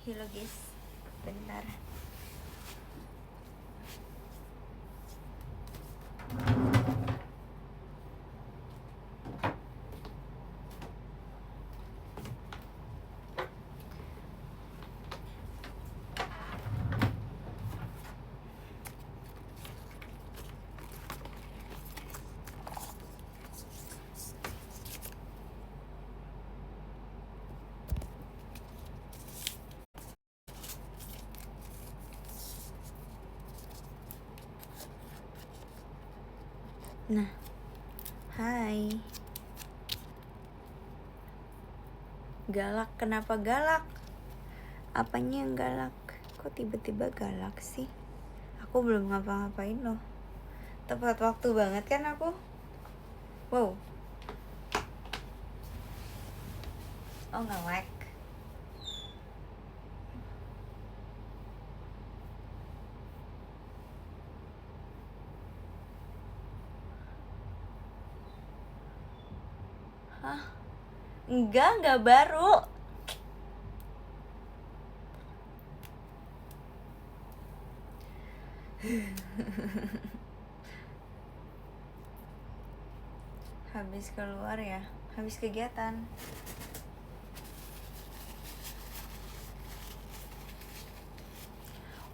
Hello guys, bentar. Nah, hai. Galak, kenapa galak? Apanya yang galak? Kok tiba-tiba galak sih? Aku belum ngapa-ngapain loh. Tepat waktu banget kan aku? Wow. Oh, nge-lag. Hah? Enggak baru. Habis keluar ya, habis kegiatan.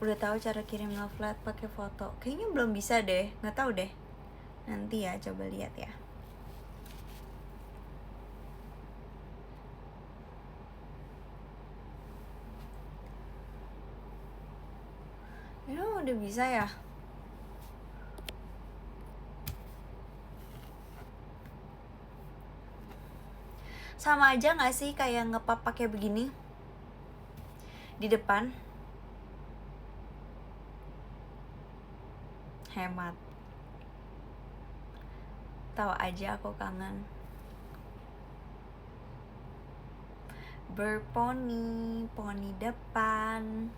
Udah tahu cara kirim love letter pakai foto. Kayaknya belum bisa deh, nggak tahu deh. Nanti ya, coba lihat ya. Ya udah bisa ya. Sama aja nggak sih kayak ngepap pakai begini di depan? Hemat. Tahu aja aku kangen. Berponi, poni depan.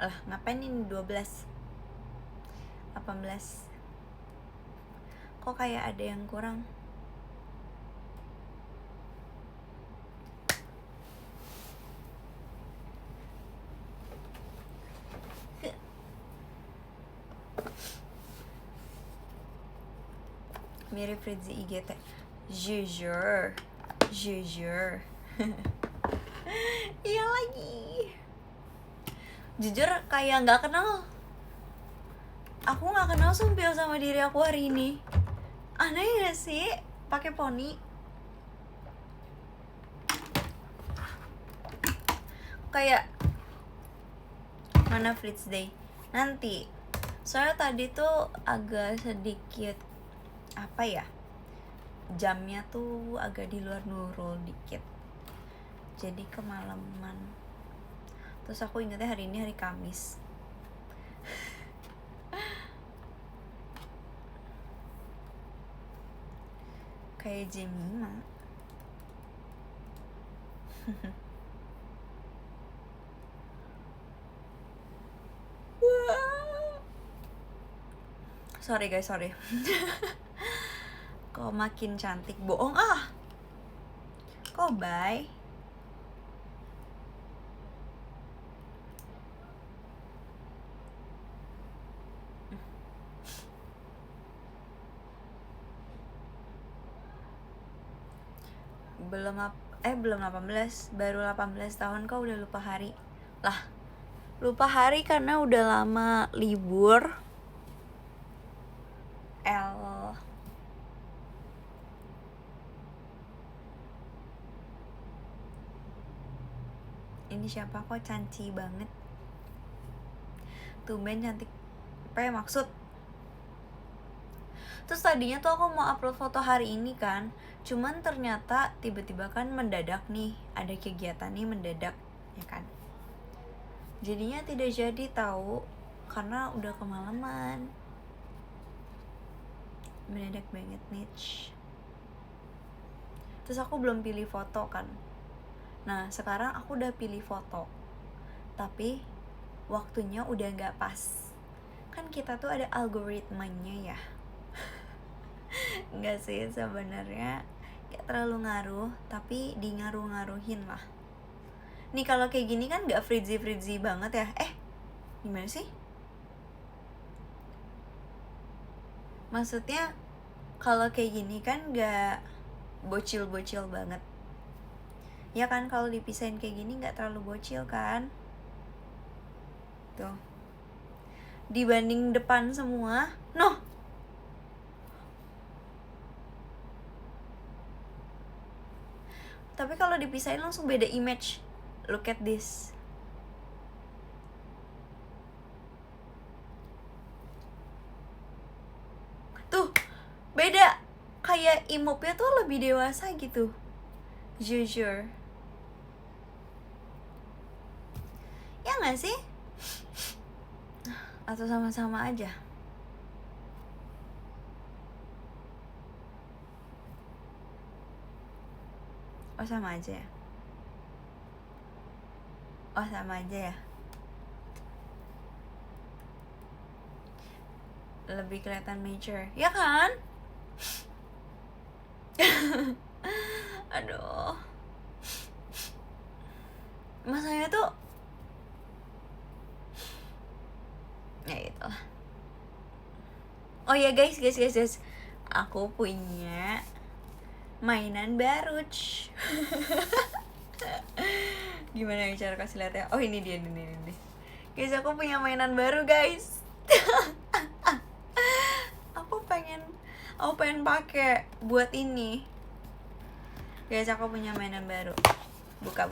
Lah, ngapain ini 12? 18. Kok kayak ada yang kurang? Mirip Rizzy IGT. Jujur. Iya lagi. Jujur kayak nggak kenal. Aku nggak kenal sumpil sama diri aku hari ini. Aneh gak sih pakai poni? Kayak mana Fritz Day nanti. Soalnya tadi tuh agak sedikit apa ya, jamnya tuh agak di luar Nurul dikit, jadi kemalaman. Terus aku ingetnya hari ini hari Kamis. Kayak Jemima. Sorry guys, sorry. Kok makin cantik, bohong ah. Kok bye? Belum 18, baru 18 tahun kok udah lupa hari. Lah, lupa hari karena udah lama libur. Ini siapa kok cantik banget. Tumben cantik. Apa ya maksud? Terus tadinya tuh aku mau upload foto hari ini kan, cuman ternyata tiba-tiba kan mendadak nih, ada kegiatan nih mendadak, ya kan. Jadinya tidak jadi tahu karena udah kemalaman. Mendadak banget nih. Terus aku belum pilih foto kan. Nah sekarang aku udah pilih foto, tapi waktunya udah gak pas. Kan kita tuh ada algoritmanya ya. Enggak sih, sebenarnya gak terlalu ngaruh, tapi di ngaruh-ngaruhin lah. Nih kalau kayak gini kan gak frizzy banget ya. Gimana sih? Maksudnya kalau kayak gini kan gak bocil-bocil banget. Ya kan, kalau dipisahin kayak gini gak terlalu bocil kan. Tuh. Dibanding depan semua. Noh. Tapi kalau dipisahin langsung beda image. Look at this. Tuh, beda. Kayak imopnya tuh lebih dewasa gitu. Jujur. Ya gak sih? Atau sama-sama aja? Oh sama aja ya? Oh sama aja ya? Lebih kelihatan mature, ya kan? Aduh. Masanya tuh ya gitu lah. Oh ya guys, aku punya mainan baru. Gimana ya cara kasih lihat ya? Oh ini dia, ini. Guys, aku punya mainan baru guys. Aku pengen pakai buat ini. Guys, aku punya mainan baru. Buka.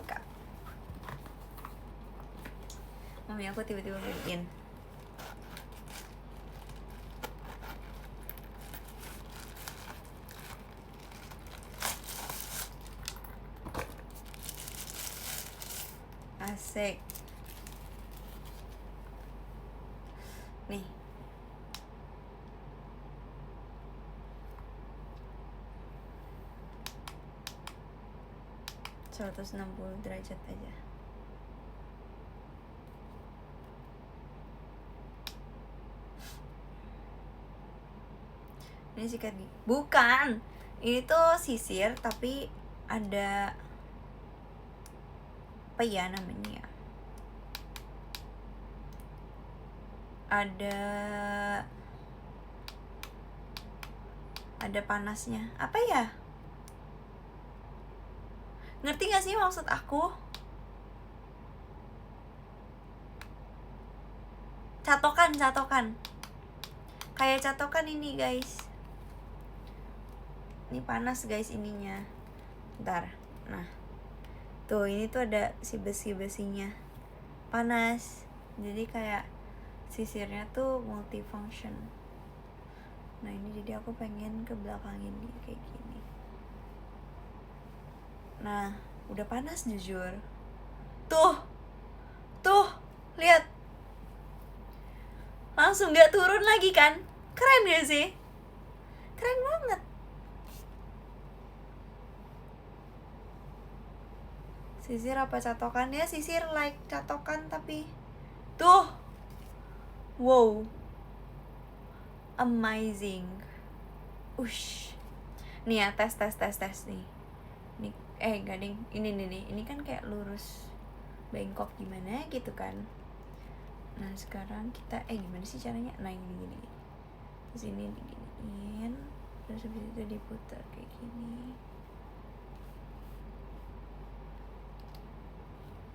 Mami aku tiba-tiba bikin. Asik. Nih. ...160 derajat aja. Ini sikat gigi. Bukan. Ini tuh sisir tapi ada apa ya namanya? Ada panasnya. Apa ya? Ngerti gak sih maksud aku? Catokan. Kayak catokan ini guys. Ini panas guys ininya. Bentar. Nah. Tuh ini tuh ada si besi-besinya. Panas. Jadi kayak sisirnya tuh multifunction. Nah ini jadi aku pengen ke belakangin dia kayak gini. Nah, udah panas jujur. Tuh, lihat. Langsung gak turun lagi kan? Keren gak sih? Keren banget. Sisir apa catokan? Ya sisir like catokan tapi tuh. Wow. Amazing. Ush. Nih ya, tes nih. Nih, enggak ding. Ini kan kayak lurus bengkok gimana gitu kan. Nah, sekarang kita gimana sih caranya? Nah, ini gini. Terus ini diginiin, terus habis itu diputar kayak gini.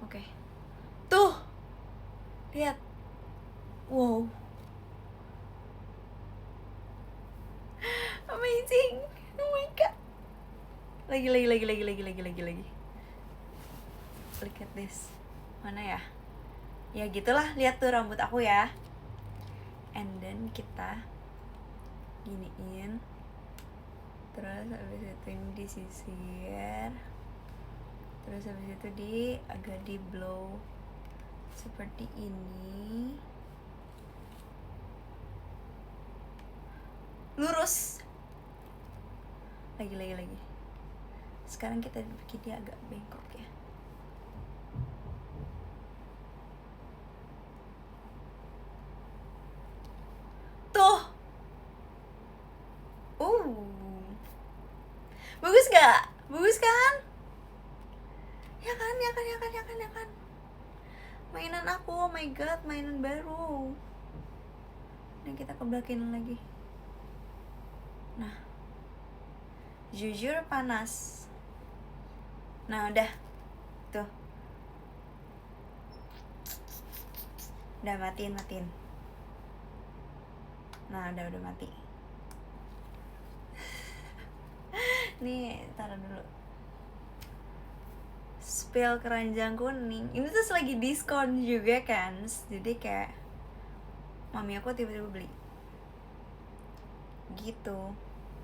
Oke. Tuh. Lihat. Wow. Amazing. Oh my god. Lagi. Look at this. Mana ya? Ya gitulah, lihat tuh rambut aku ya. And then kita giniin. Terus habis itu ini disisir. Terus habis itu agak di blow seperti ini. Lurus. Lagi. Sekarang kita bikin dia agak bengkok ya. Tuh. Bagus gak? Bagus kan? Ya kan, ya kan, ya kan, ya kan, ya kan. Mainan aku, oh my god, mainan baru. Ini kita kebelakin lagi. Nah, jujur panas. Nah udah, tuh. Udah matiin. Nah udah mati. Nih, taruh dulu. Spill keranjang kuning. Ini tuh lagi diskon juga kan. Jadi kayak mami aku tiba-tiba beli. Gitu.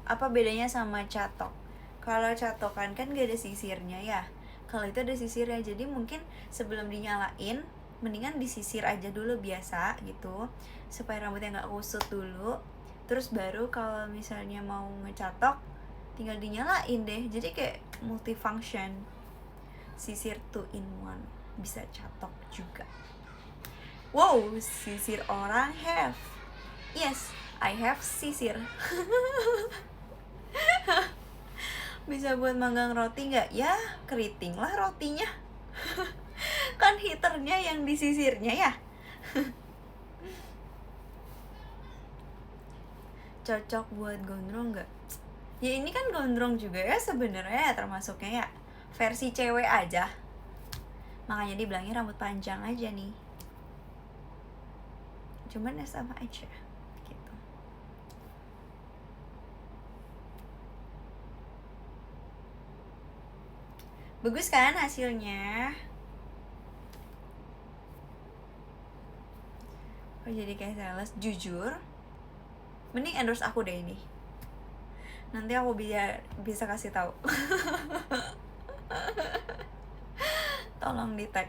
Apa bedanya sama catok? Kalau catokan kan gak ada sisirnya ya. Kalau itu ada sisirnya, jadi mungkin sebelum dinyalain mendingan disisir aja dulu biasa gitu, supaya rambutnya gak kusut dulu. Terus baru kalau misalnya mau ngecatok tinggal dinyalain deh. Jadi kayak multifunction. Sisir 2 in 1, bisa catok juga. Wow, sisir orang have. Yes, I have sisir. Bisa buat manggang roti nggak? Ya, keriting lah rotinya. Kan heaternya yang di sisirnya ya. Cocok buat gondrong nggak? Ya ini kan gondrong juga ya sebenarnya ya, termasuknya ya versi cewek aja. Makanya dibilangin rambut panjang aja nih. Cuman ya sama aja gitu. Bagus kan hasilnya? Oh jadi kayak sales. Jujur, mending endorse aku deh ini. Nanti aku bisa kasih tahu. Tolong di tag.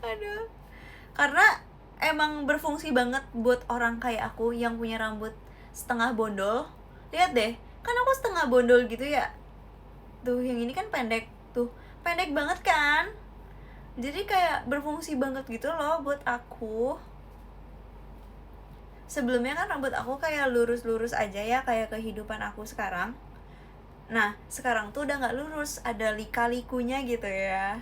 Aduh. Karena emang berfungsi banget buat orang kayak aku yang punya rambut setengah bondol. Lihat deh, kan aku setengah bondol gitu ya. Tuh yang ini kan pendek. Tuh, pendek banget kan? Jadi kayak berfungsi banget gitu loh buat aku. Sebelumnya kan rambut aku kayak lurus-lurus aja ya, kayak kehidupan aku sekarang. Nah, sekarang tuh udah gak lurus, ada lika-likunya gitu ya.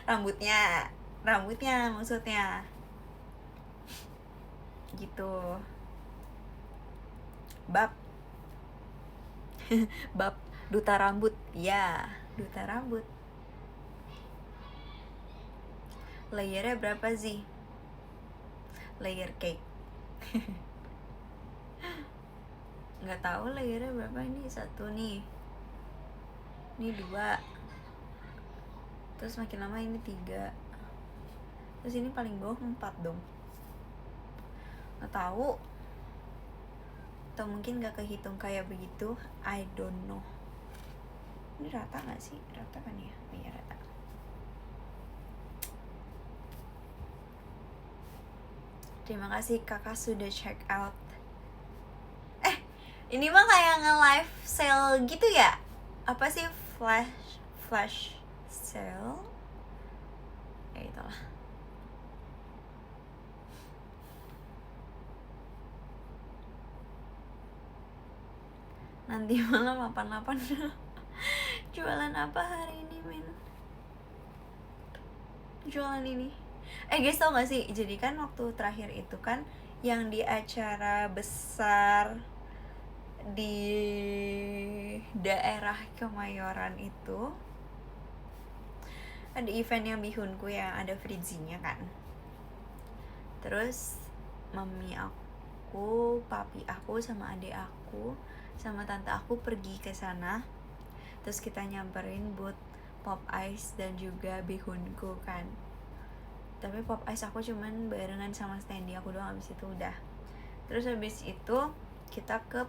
Rambutnya maksudnya. Gitu. Bab duta rambut. Ya, duta rambut. Layernya berapa sih? Layer cake. Nggak tahu layernya berapa. Ini 1 nih, ini 2, terus makin lama ini 3, terus ini paling bawah 4 dong. Nggak tahu, atau mungkin nggak kehitung kayak begitu, I don't know. Ini rata nggak sih? Rata kan ya? Iya rata. Terima kasih kakak sudah check out. Ini mah kayak nge-live sale gitu ya? Apa sih flash sale? Ya itulah. Nanti malam 88. Jualan apa hari ini, men? Jualan ini. Guys, tau gak sih? Jadi kan waktu terakhir itu kan yang di acara besar di daerah Kemayoran itu ada event yang bihunku yang ada Fritzinya kan. Terus mami aku, papi aku, sama adik aku, sama tante aku pergi ke sana. Terus kita nyamperin buat pop ice dan juga bihunku kan. Tapi pop ice aku cuman barengan sama Standy aku doang, habis itu udah. Terus habis itu kita ke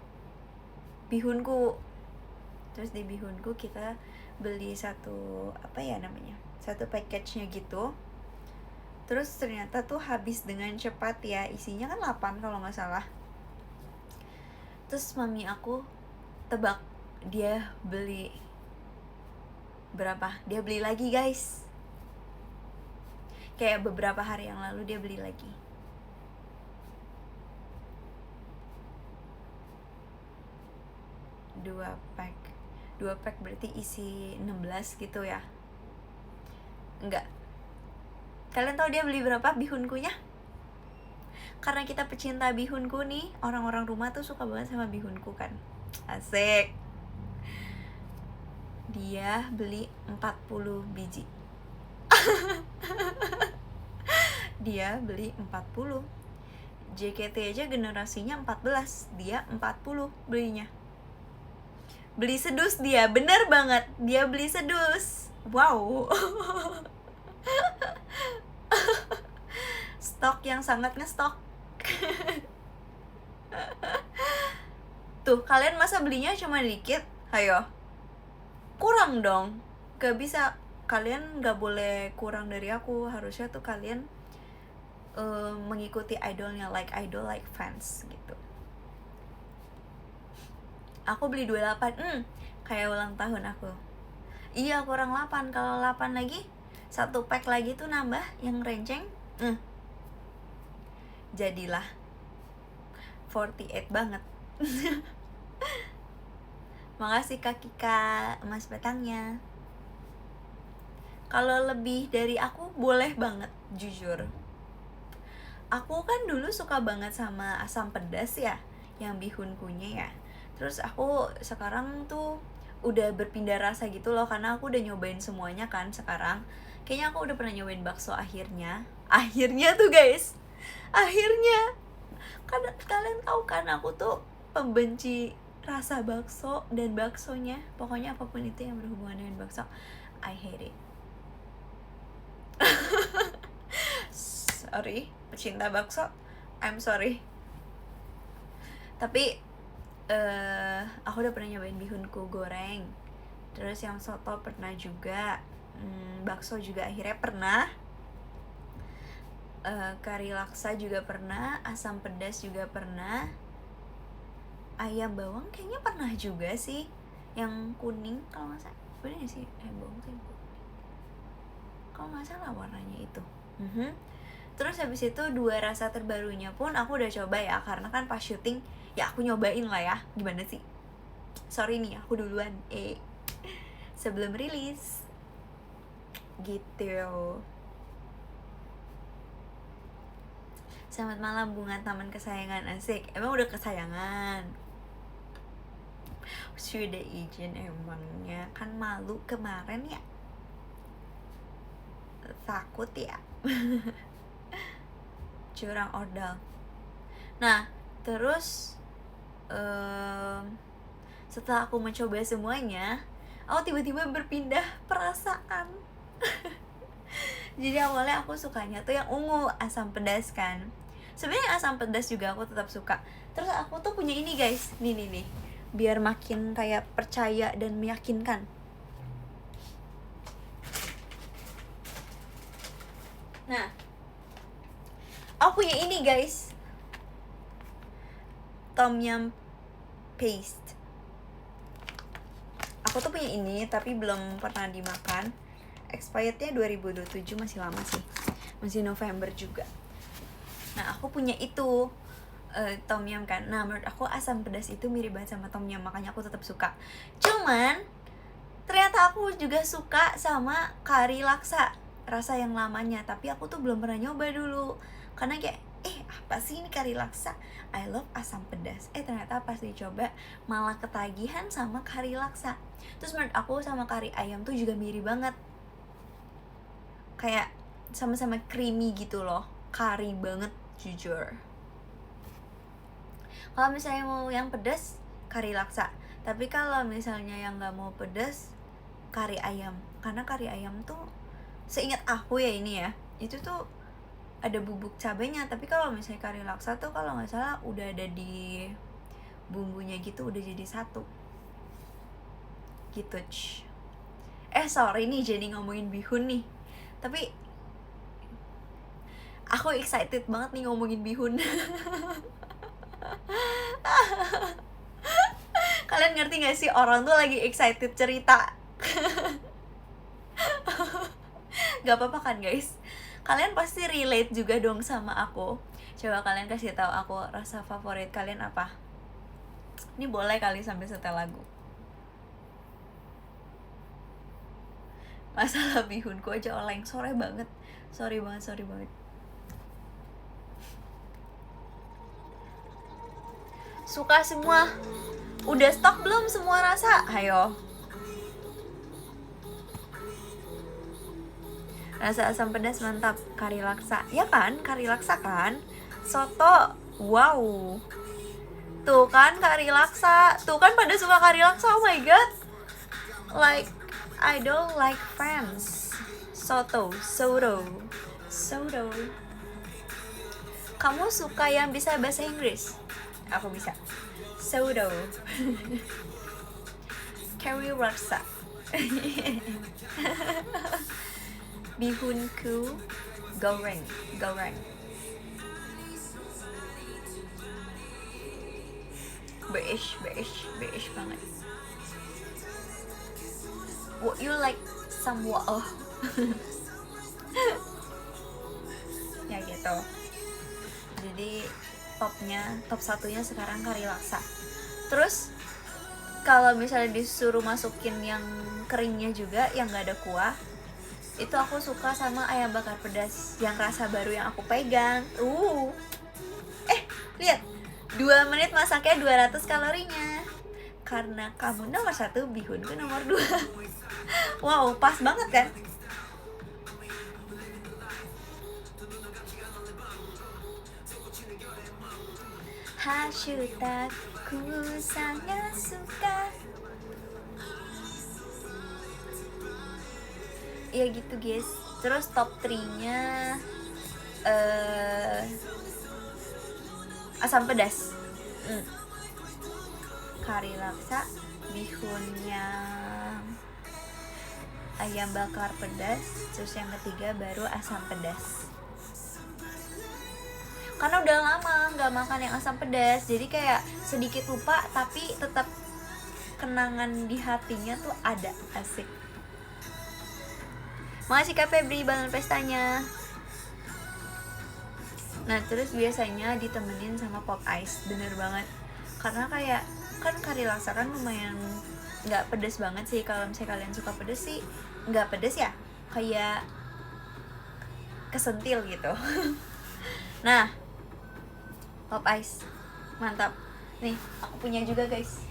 bihunku. Terus di bihunku kita beli satu package-nya gitu. Terus ternyata tuh habis dengan cepat ya. Isinya kan 8 kalau gak salah. Terus mami aku tebak dia beli berapa? Dia beli lagi guys. Kayak beberapa hari yang lalu dia beli lagi. Dua pack 2 pack berarti isi 16 gitu ya. Enggak. Kalian tahu dia beli berapa bihunkunya? Karena kita pecinta bihunku nih, orang-orang rumah tuh suka banget sama bihunku kan. Asik. Dia beli 40 biji. Dia beli 40. JKT aja generasinya 14, dia 40 belinya. Beli sedus dia, bener banget. Dia beli sedus. Wow. Stok yang sangat ngestok. Tuh, kalian masa belinya cuma dikit? Hayo. Kurang dong. Gak bisa. Kalian gak boleh kurang dari aku. Harusnya tuh kalian mengikuti idolnya, like idol, like fans gitu. Aku beli 28. Kayak ulang tahun aku. Iya, kurang 8. Kalau 8 lagi, 1 pack lagi tuh nambah yang renceng. Jadilah 48 banget. Makasih Kak Kika, emas batangnya. Kalau lebih dari aku boleh banget, jujur. Aku kan dulu suka banget sama asam pedas ya, yang bihunkunya ya. Terus aku sekarang tuh udah berpindah rasa gitu loh, karena aku udah nyobain semuanya kan sekarang. Kayaknya aku udah pernah nyobain bakso akhirnya. Akhirnya tuh guys, akhirnya. Karena kalian tahu kan aku tuh pembenci rasa bakso dan baksonya. Pokoknya apapun itu yang berhubungan dengan bakso, I hate it. Sorry, pecinta bakso, I'm sorry. Tapi aku udah pernah nyobain bihunku goreng. Terus yang soto pernah juga. Bakso juga akhirnya pernah. Kari laksa juga pernah. Asam pedas juga pernah. Ayam bawang kayaknya pernah juga sih. Yang kuning kalau nggak salah. Bener gak sih? Ayam bawang tuh yang kuning. Kalau nggak salah warnanya itu. Terus habis itu 2 rasa terbarunya pun aku udah coba ya. Karena kan pas syuting ya aku nyobain lah ya. Gimana sih? Sorry nih, aku duluan. Sebelum rilis gitu. Selamat malam bunga taman kesayangan. Asik. Emang udah kesayangan? Sudah izin emangnya. Kan malu kemarin ya. Takut ya. Curang ordal. Nah, terus setelah aku mencoba semuanya, aku tiba-tiba berpindah perasaan. Jadi awalnya aku sukanya tuh yang ungu, asam pedas kan. Sebenarnya asam pedas juga aku tetap suka. Terus aku tuh punya ini guys, nih, biar makin kayak percaya dan meyakinkan. Nah, aku punya ini guys, tom yum paste. Aku tuh punya ini tapi belum pernah dimakan. Expirednya 2027, masih lama sih, masih November juga. Nah aku punya itu tom yum kan. Nah menurut aku asam pedas itu mirip banget sama tom yum, makanya aku tetap suka. Cuman ternyata aku juga suka sama kari laksa, rasa yang lamanya. Tapi aku tuh belum pernah nyoba dulu, karena kayak apa sih ini kari laksa, I love asam pedas. Ternyata pas dicoba malah ketagihan sama kari laksa. Terus menurut aku sama kari ayam tuh juga mirip banget, kayak sama-sama creamy gitu loh, kari banget jujur. Kalau misalnya mau yang pedas, kari laksa. Tapi kalau misalnya yang nggak mau pedas, kari ayam. Karena kari ayam tuh, seingat aku ya ini ya, itu tuh ada bubuk cabenya. Tapi kalau misalnya kari laksa tuh kalau nggak salah udah ada di bumbunya gitu, udah jadi satu gitu. Sorry nih jadi ngomongin bihun nih, tapi aku excited banget nih ngomongin bihun. Kalian ngerti gak sih, orang tuh lagi excited cerita. Gak apa-apa kan guys, kalian pasti relate juga dong sama aku. Coba kalian kasih tahu aku rasa favorit kalian apa. Ini boleh kali sambil setel lagu. Masalah bihunku aja oleng. Sorry banget. Suka semua. Udah stok belum semua rasa? Ayo. Rasa asam pedas mantap. Kari laksa. Ya kan? Kari laksa kan? Soto. Wow. Tuh kan kari laksa. Tuh kan pada suka kari laksa. Oh my god. Like I don't like friends. Soto. Kamu suka yang bisa bahasa Inggris? Aku bisa. Soto. Kari laksa. Bihunku goreng. Beige banget. What you like some water? Ya gitu. Jadi top satunya sekarang kari laksa. Terus kalau misalnya disuruh masukin yang keringnya juga yang nggak ada kuah, itu aku suka sama ayam bakar pedas yang rasa baru yang aku pegang. Lihat, 2 menit masaknya 200 kalorinya. Karena kamu nomor 1, bihunku nomor 2. Wow, pas banget kan? Hashutaku sangat suka. Ya gitu guys. Terus top 3-nya asam pedas. Kari laksa, bihunnya ayam bakar pedas, terus yang ketiga baru asam pedas. Karena udah lama nggak makan yang asam pedas, jadi kayak sedikit lupa tapi tetap kenangan di hatinya tuh ada. Asik. Makasih Kak Febri balon pestanya. Nah terus biasanya ditemenin sama pop ice, bener banget. Karena kayak kan kari laksa kan lumayan nggak pedes banget sih. Kalau misalnya kalian suka pedes sih nggak pedes ya, kayak kesentil gitu. Nah pop ice mantap. Nih aku punya juga guys.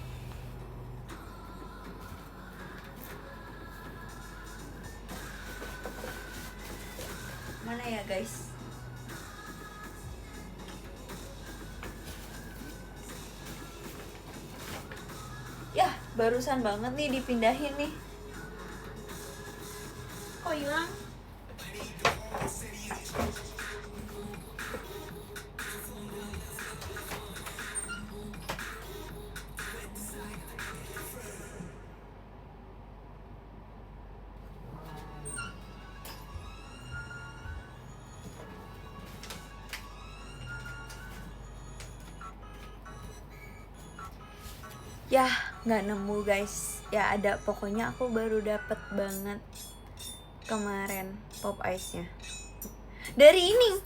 Mana ya guys? Ya barusan banget nih dipindahin nih. Kok hilang? Ya nggak nemu guys. Ya ada, pokoknya aku baru dapet banget kemarin pop ice nya dari ini,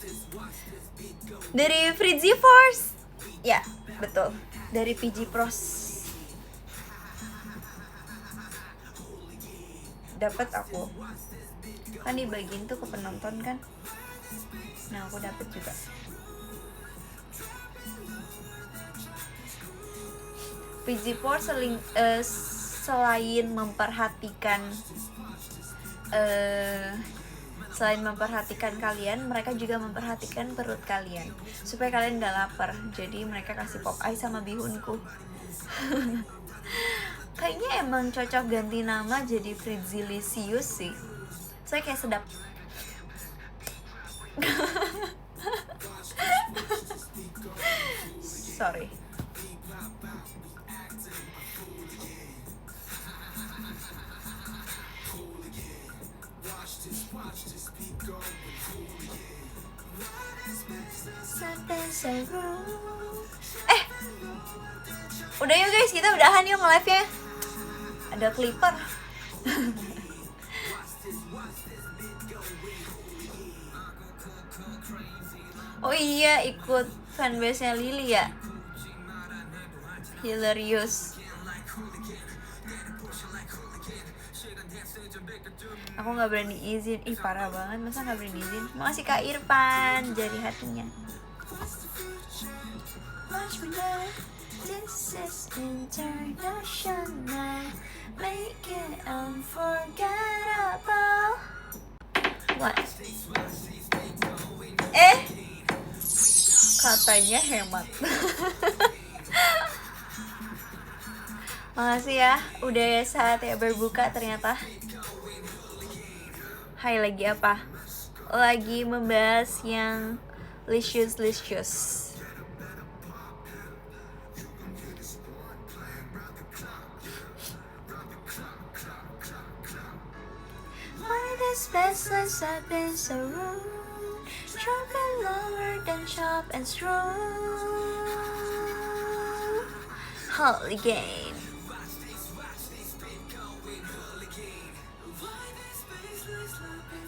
dari Frizzy Force. Ya betul, dari PG Pros dapat aku kan, dibagiin tuh ke penonton kan. Nah aku dapet juga. PG Force selain memperhatikan kalian, mereka juga memperhatikan perut kalian supaya kalian gak lapar. Jadi mereka kasih pop ice sama bihunku. Kayaknya emang cocok ganti nama jadi Frizzilicious sih. Saya kayak sedap. Sorry. Udah yuk guys, kita udahan yuk nge-live-nya. Ada clipper. Oh iya, ikut fanbase-nya Lily ya. Hilarious. Aku nggak berani izin. Ih parah banget, masa nggak berani izin? Makasih Kak Irfan, jari hatinya. This is international, make it unforgettable. What? Katanya hemat. Makasih ya, udah saatnya berbuka ternyata. Hai, lagi apa? Lagi membahas yang licious. Why this restless I've been so rude, dropping lower than chop and screw. Hooligan.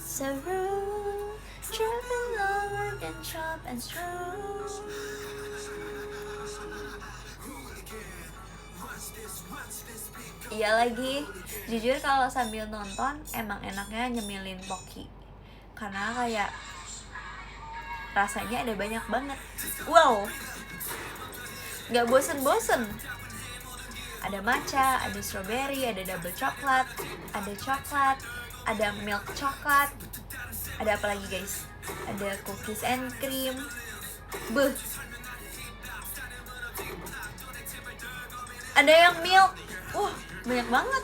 So rude, dropping lower than chop and screw. Iya lagi, jujur kalau sambil nonton emang enaknya nyemilin Pocky, karena kayak rasanya ada banyak banget. Wow, nggak bosen. Ada matcha, ada strawberry, ada double coklat, ada milk coklat, ada apa lagi guys? Ada cookies and cream. Beuh. Ada yang milk. Banyak banget.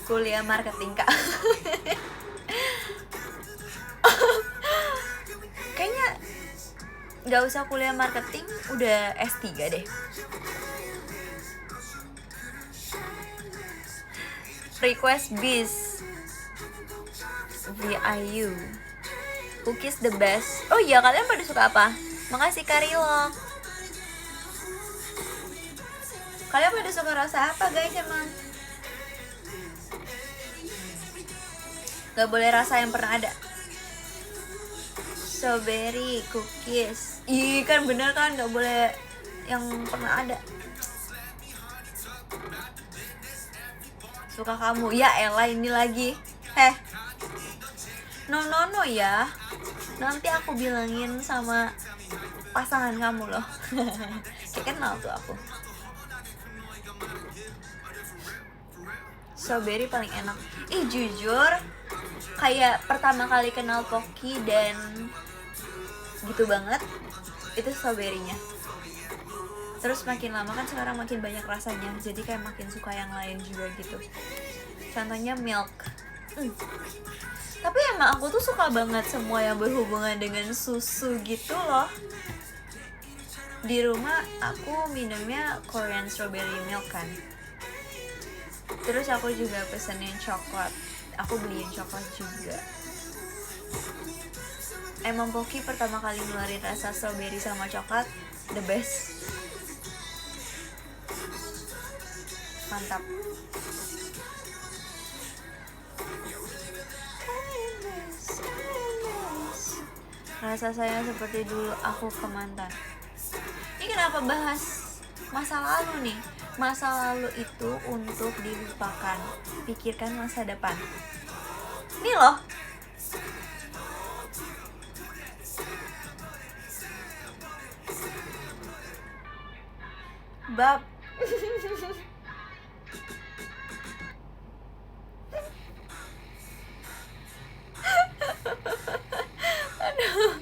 Kuliah marketing Kak. Kayaknya gak usah kuliah marketing, udah S3 deh. Request bis VIU. Cookies the best. Oh iya, kalian pada suka apa? Makasih Karilok. Kalian pada suka rasa apa guys emang? Gak boleh rasa yang pernah ada. Strawberry cookies. Ih kan bener kan, gak boleh yang pernah ada. Suka kamu. Ya Ella ini lagi. No ya. Nanti aku bilangin sama pasangan kamu loh. Kayak kenal tuh aku. Strawberry paling enak. Ih jujur, kayak pertama kali kenal Pocky dan gitu banget, itu strawberry-nya. Terus makin lama kan sekarang makin banyak rasanya, jadi kayak makin suka yang lain juga gitu. Contohnya milk. Tapi emang aku tuh suka banget semua yang berhubungan dengan susu gitu loh. Di rumah aku minumnya Korean strawberry milk kan. Terus aku juga pesenin coklat. Aku beliin coklat juga. Emang Pocky pertama kali ngeluarin rasa strawberry sama coklat the best. Mantap. Rasa sayang seperti dulu aku ke mantan. Ini kenapa bahas masa lalu nih? Masa lalu itu untuk dilupakan. Pikirkan masa depan. Ini loh. Bab. Aduh.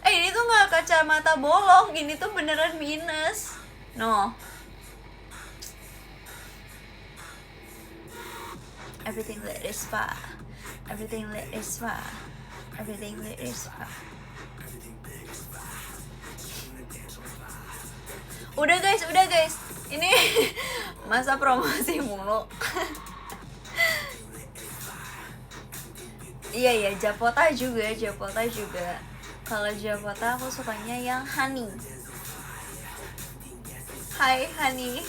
Ini tuh gak kacamata bolong, ini tuh beneran minus. No. Everything lit is far. Everything lit is far. Everything lit is far. Udah guys. Ini masa promosi mulu. Iya, Japota juga. Kalau Japota aku sukanya yang honey. Hai honey.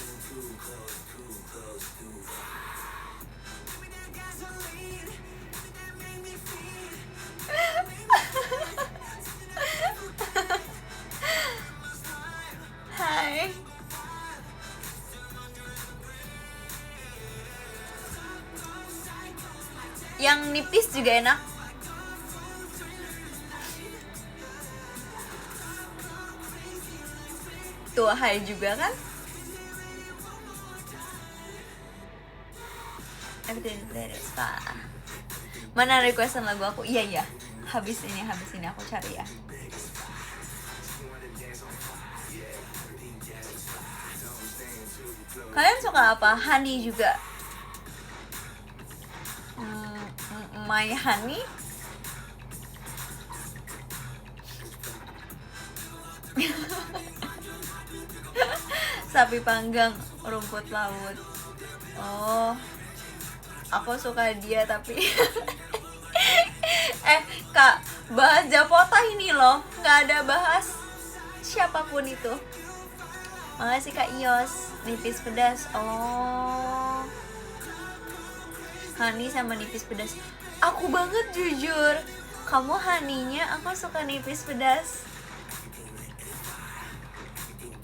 Yang nipis juga enak. Tuh hai juga kan. Everything that is fine. Mana requestan lagu aku? Iya. Habis ini aku cari ya. Kalian suka apa? Honey juga. My Honey. Sapi panggang, rumput laut. Oh, aku suka dia tapi Kak, bahas Japota ini loh, nggak ada bahas siapapun itu. Makasih Kak Ios. Nipis pedas. Oh, honey sama nipis pedas. Aku banget jujur. Kamu honey-nya, aku suka nipis pedas.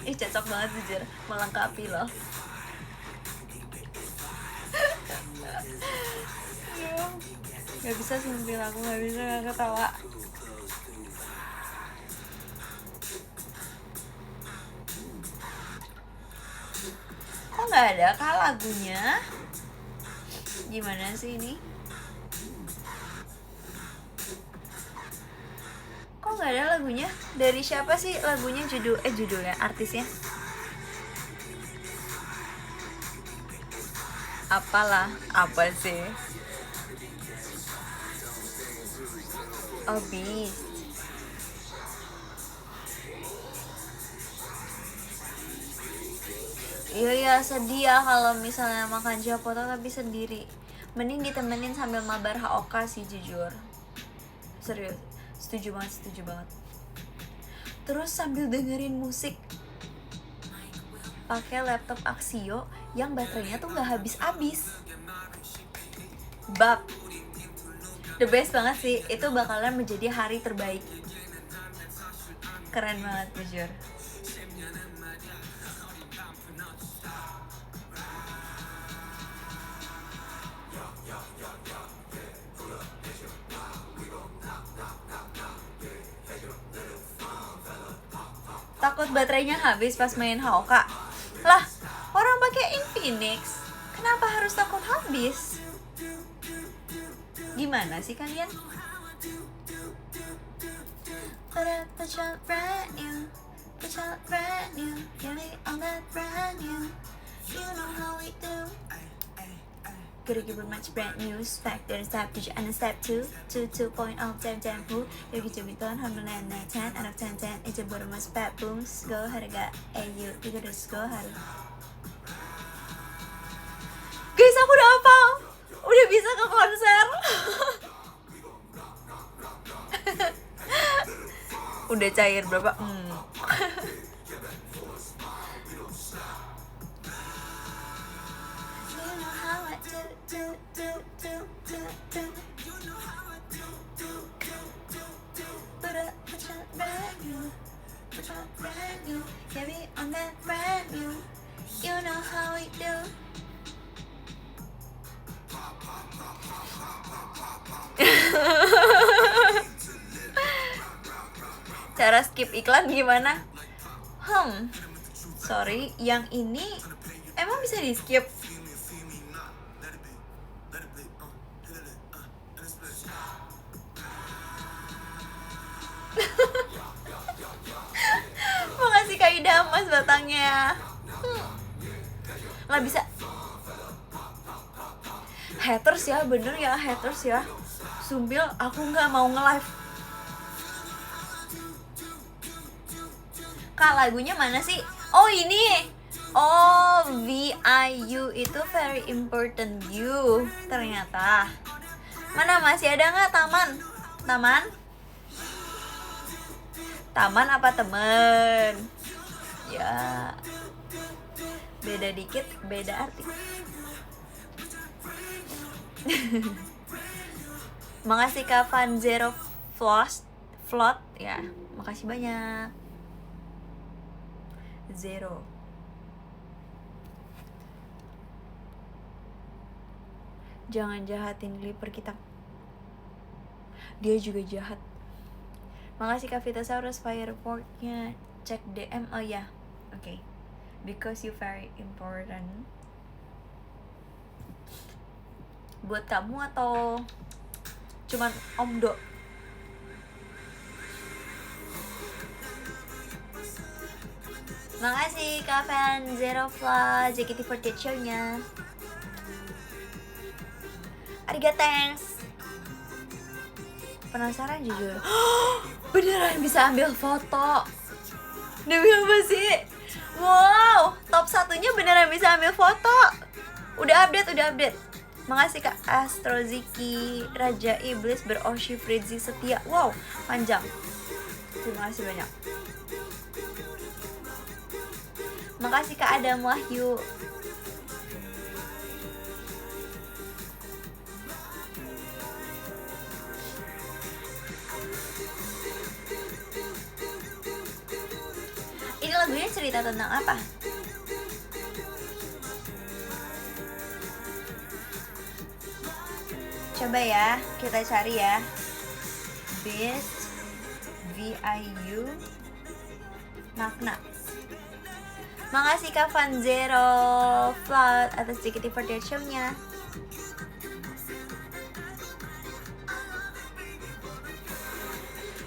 Ih, cocok banget jujur, melengkapi loh. Gak bisa sentil aku, gak bisa gak ketawa. Kok gak ada kah lagunya? Gimana sih ini? Kok gak ada lagunya? Dari siapa sih lagunya, judulnya, artisnya? Apalah, apa sih? Oh, Beast. Iya sedih ya kalau misalnya makan Japota tapi sendiri. Mending ditemenin sambil mabar Haoka sih jujur. Serius, setuju banget. Terus sambil dengerin musik pakai laptop Axio yang baterainya tuh nggak habis-habis. Bab, the best banget sih. Itu bakalan menjadi hari terbaik. Keren banget jujur. Takut baterainya habis pas main Haoka. Lah, orang pakai Infinix, kenapa harus takut habis? Gimana sih kalian? Gotta give it much brand new spec. There's step 2 and step 2 2.0 jam who 여기 좀 있던 한번 내 10 out of 10 이제 보러 mas spec booms go harga you 이거 let's go 하루. Guys, aku udah hafal, udah bisa ke konser. Udah cair berapa? Cara skip iklan gimana? Sorry, yang ini emang bisa di skip? Makasih Kak Ida Mas batangnya. Nggak bisa. Haters ya, bener ya, haters ya. Sumpil, aku nggak mau nge-live. Kak, lagunya mana sih? Oh, ini. Oh, VIU itu very important you. Ternyata. Mana masih ada nggak Taman? Taman apa temen? Ya. Beda dikit, beda arti. Makasih Kak Van Zero Float ya. Makasih banyak. Zero. Jangan jahatin Liper, kita Dia juga jahat. Makasih Kak Vitasaurus fireworknya. Cek DM. Oh ya, oke. Because you very important. Buat kamu atau cuman Om Do? Makasih Kak Fan Zero Fla JKT48 show-nya. Ariga thanks. Penasaran jujur. Beneran bisa ambil foto. Demi apa sih? Wow, top satunya beneran bisa ambil foto. Udah update. Makasih Kak Astroziki Raja Iblis Beroshi Fritzi Setia. Wow, panjang. Terima kasih banyak. Makasih Kak Adam Wahyu. Ini lagunya cerita tentang apa? Coba ya, kita cari ya. Beast VIU makna. Makasih Kak Van Zero Flood atas JKT48 show-nya.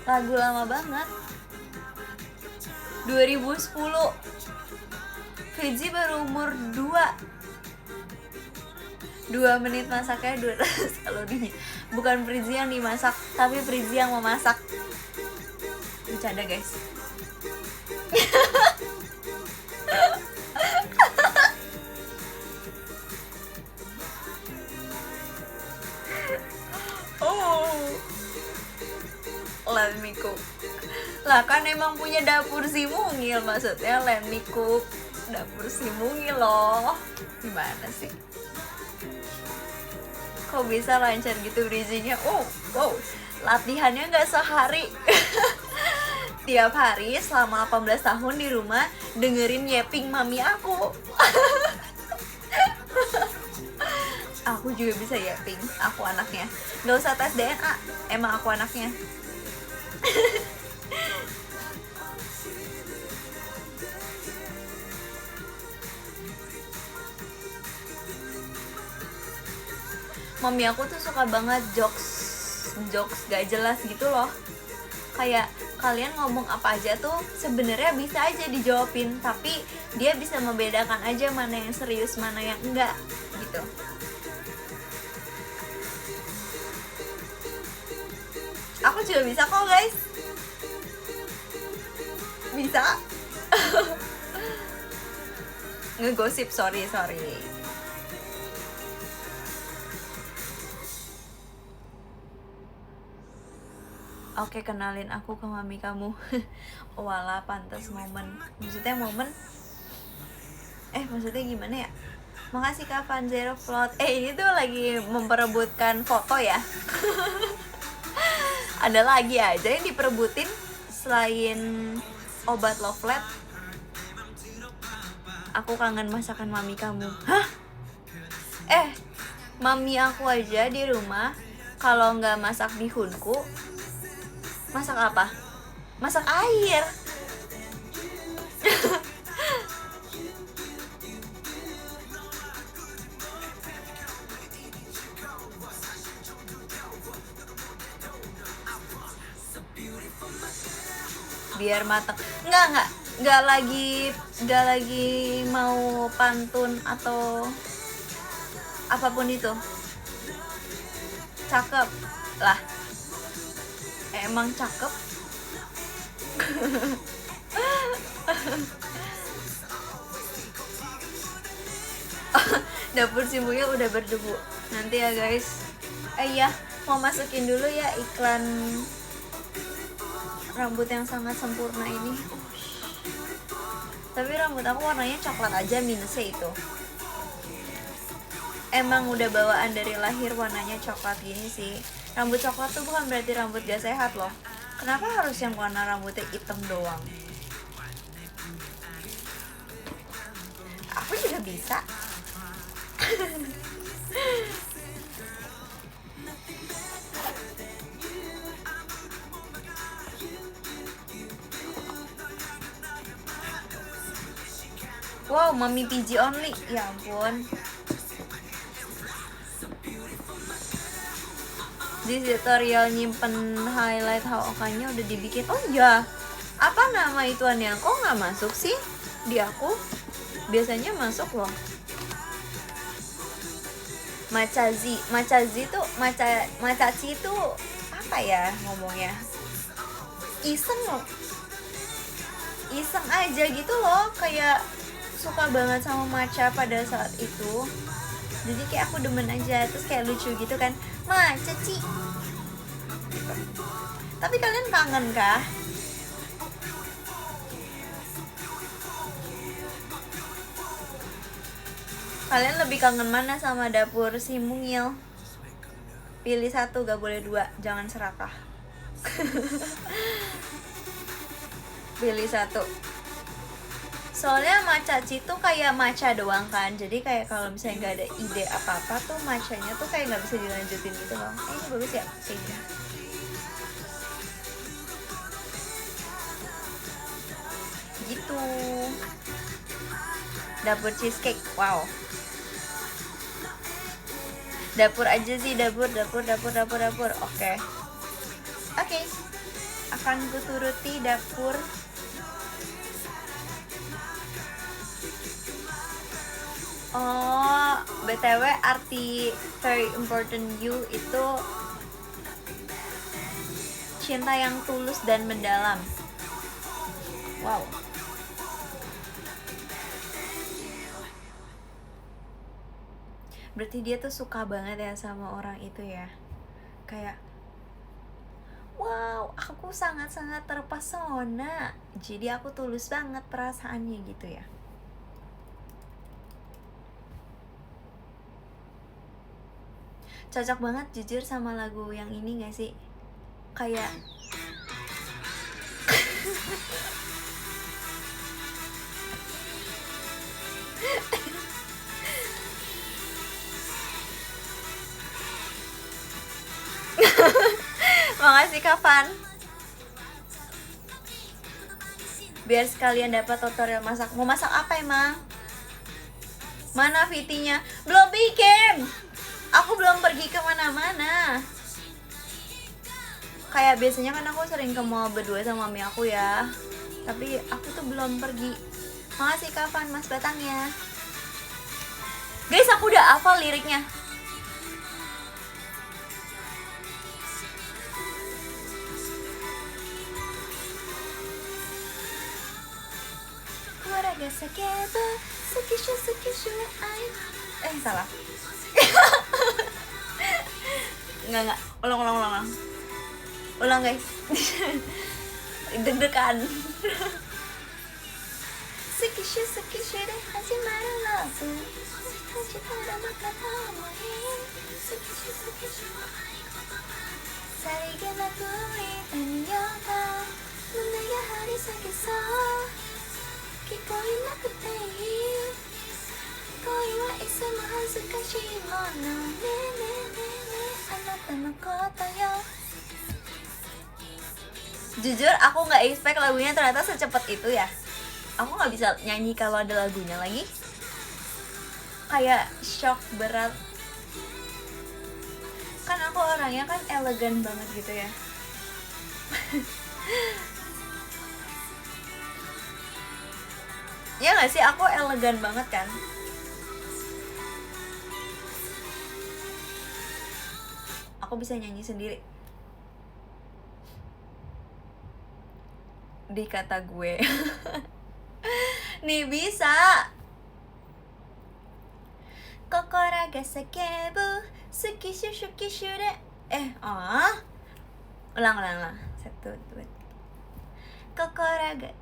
Lagu lama banget. 2010. Fritzi baru umur 2 menit masaknya 200 kalori. Bukan Fritzi yang dimasak, tapi Fritzi yang memasak. Bercanda guys. Oh, let me cook. Lah kan emang punya dapur si mungil, maksudnya let me cook dapur si mungil loh. Gimana sih? Kok bisa lancar gitu bridgingnya? Oh, wow. Latihannya nggak sehari. Tiap hari selama 18 tahun di rumah dengerin yapping mami aku. Aku juga bisa yapping, aku anaknya. Nggak usah tes DNA, emang aku anaknya. Mami aku tuh suka banget jokes gak jelas gitu loh. Kayak kalian ngomong apa aja tuh sebenarnya bisa aja dijawabin, tapi dia bisa membedakan aja mana yang serius mana yang enggak gitu. Aku juga bisa kok guys. Bisa. Ngegosip, sorry. Oke, kenalin aku ke mami kamu. Wala, pantas momen. Maksudnya gimana ya? Makasih Kak Van Zero Float. Ini tuh lagi memperebutkan foto ya. Ada lagi aja yang diperebutin selain obat Lovelet. Aku kangen masakan mami kamu. Hah? Mami aku aja di rumah kalau nggak masak bihunku, masak apa? Masak air. Biar matang. Nggak lagi mau pantun atau apapun itu. Cakep lah. Emang cakep. Dapur Simbunya udah berdebu. Nanti ya guys. Iya, mau masukin dulu ya iklan rambut yang sangat sempurna ini. Tapi rambut aku warnanya coklat aja, minusnya itu. Emang udah bawaan dari lahir warnanya coklat gini sih. Rambut coklat tuh bukan berarti rambut gak sehat loh. Kenapa harus yang warna rambutnya hitam doang? Aku juga bisa. Wow, mami PG only. Ya ampun. Di tutorial nyimpen highlight Haokanya udah dibikin. Oh iya, apa nama ituannya? Kok nggak masuk sih di aku? Biasanya masuk loh. Macazi tuh Macaci tuh apa ya ngomongnya? Iseng loh. Iseng aja gitu loh, kayak suka banget sama matcha pada saat itu. Jadi kayak aku demen aja, terus kayak lucu gitu kan. Macaci. Gitu. Tapi kalian kangen kah? Kalian lebih kangen mana sama dapur si Mungil? Pilih satu, gak boleh dua. Jangan serakah. Pilih satu. Soalnya macaci tuh kayak matcha doang kan. Jadi kayak kalau misalnya gak ada ide apa-apa tuh matchanya tuh kayak gak bisa dilanjutin gitu loh. Ini bagus ya kayaknya. Gitu. Dapur cheesecake, wow. Dapur aja sih, dapur. Oke. Akan kuturuti dapur. Oh, BTW arti very important you itu cinta yang tulus dan mendalam. Wow. Berarti dia tuh suka banget ya sama orang itu ya. Kayak wow, aku sangat-sangat terpesona. Jadi aku tulus banget perasaannya gitu ya. Cocok banget jujur sama lagu yang ini gak sih? Kayak makasih Kavan. Biar sekalian dapat tutorial masak. Mau masak apa emang? Mana VT-nya? Belum bikin. Aku belum pergi kemana-mana. Kayak biasanya kan aku sering ke mall berdua sama mami aku ya. Tapi aku tuh belum pergi. Makasih Kavan mas batangnya. Guys, aku udah hafal liriknya. Salah. Enggak. Ulang guys. Deg-degan. Jujur aku nggak expect lagunya ternyata secepat itu ya. Aku nggak bisa nyanyi kalau ada lagunya lagi. Kayak shock berat. Kan aku orangnya kan elegan banget gitu ya. Ya nggak sih, aku elegan banget kan. Aku bisa nyanyi sendiri. Di kata gue. Nih bisa. Kokoro ga sakebu suki shure. Ulang. 1, 2. Kokoro ga.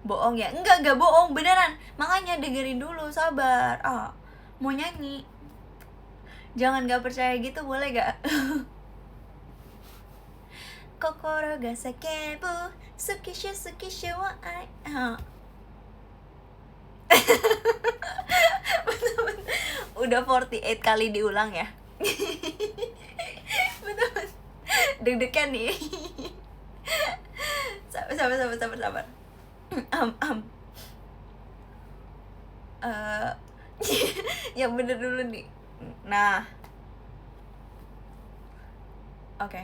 Bohong ya? Enggak bohong, beneran. Makanya dengerin dulu, sabar. Mau nyanyi. Jangan gak percaya gitu, boleh gak? Kokoro ga sakebu suki wa ai. Udah 48 kali diulang ya. Betul. Deg-degan nih. Sabar. eh yang bener dulu nih. Nah, oke.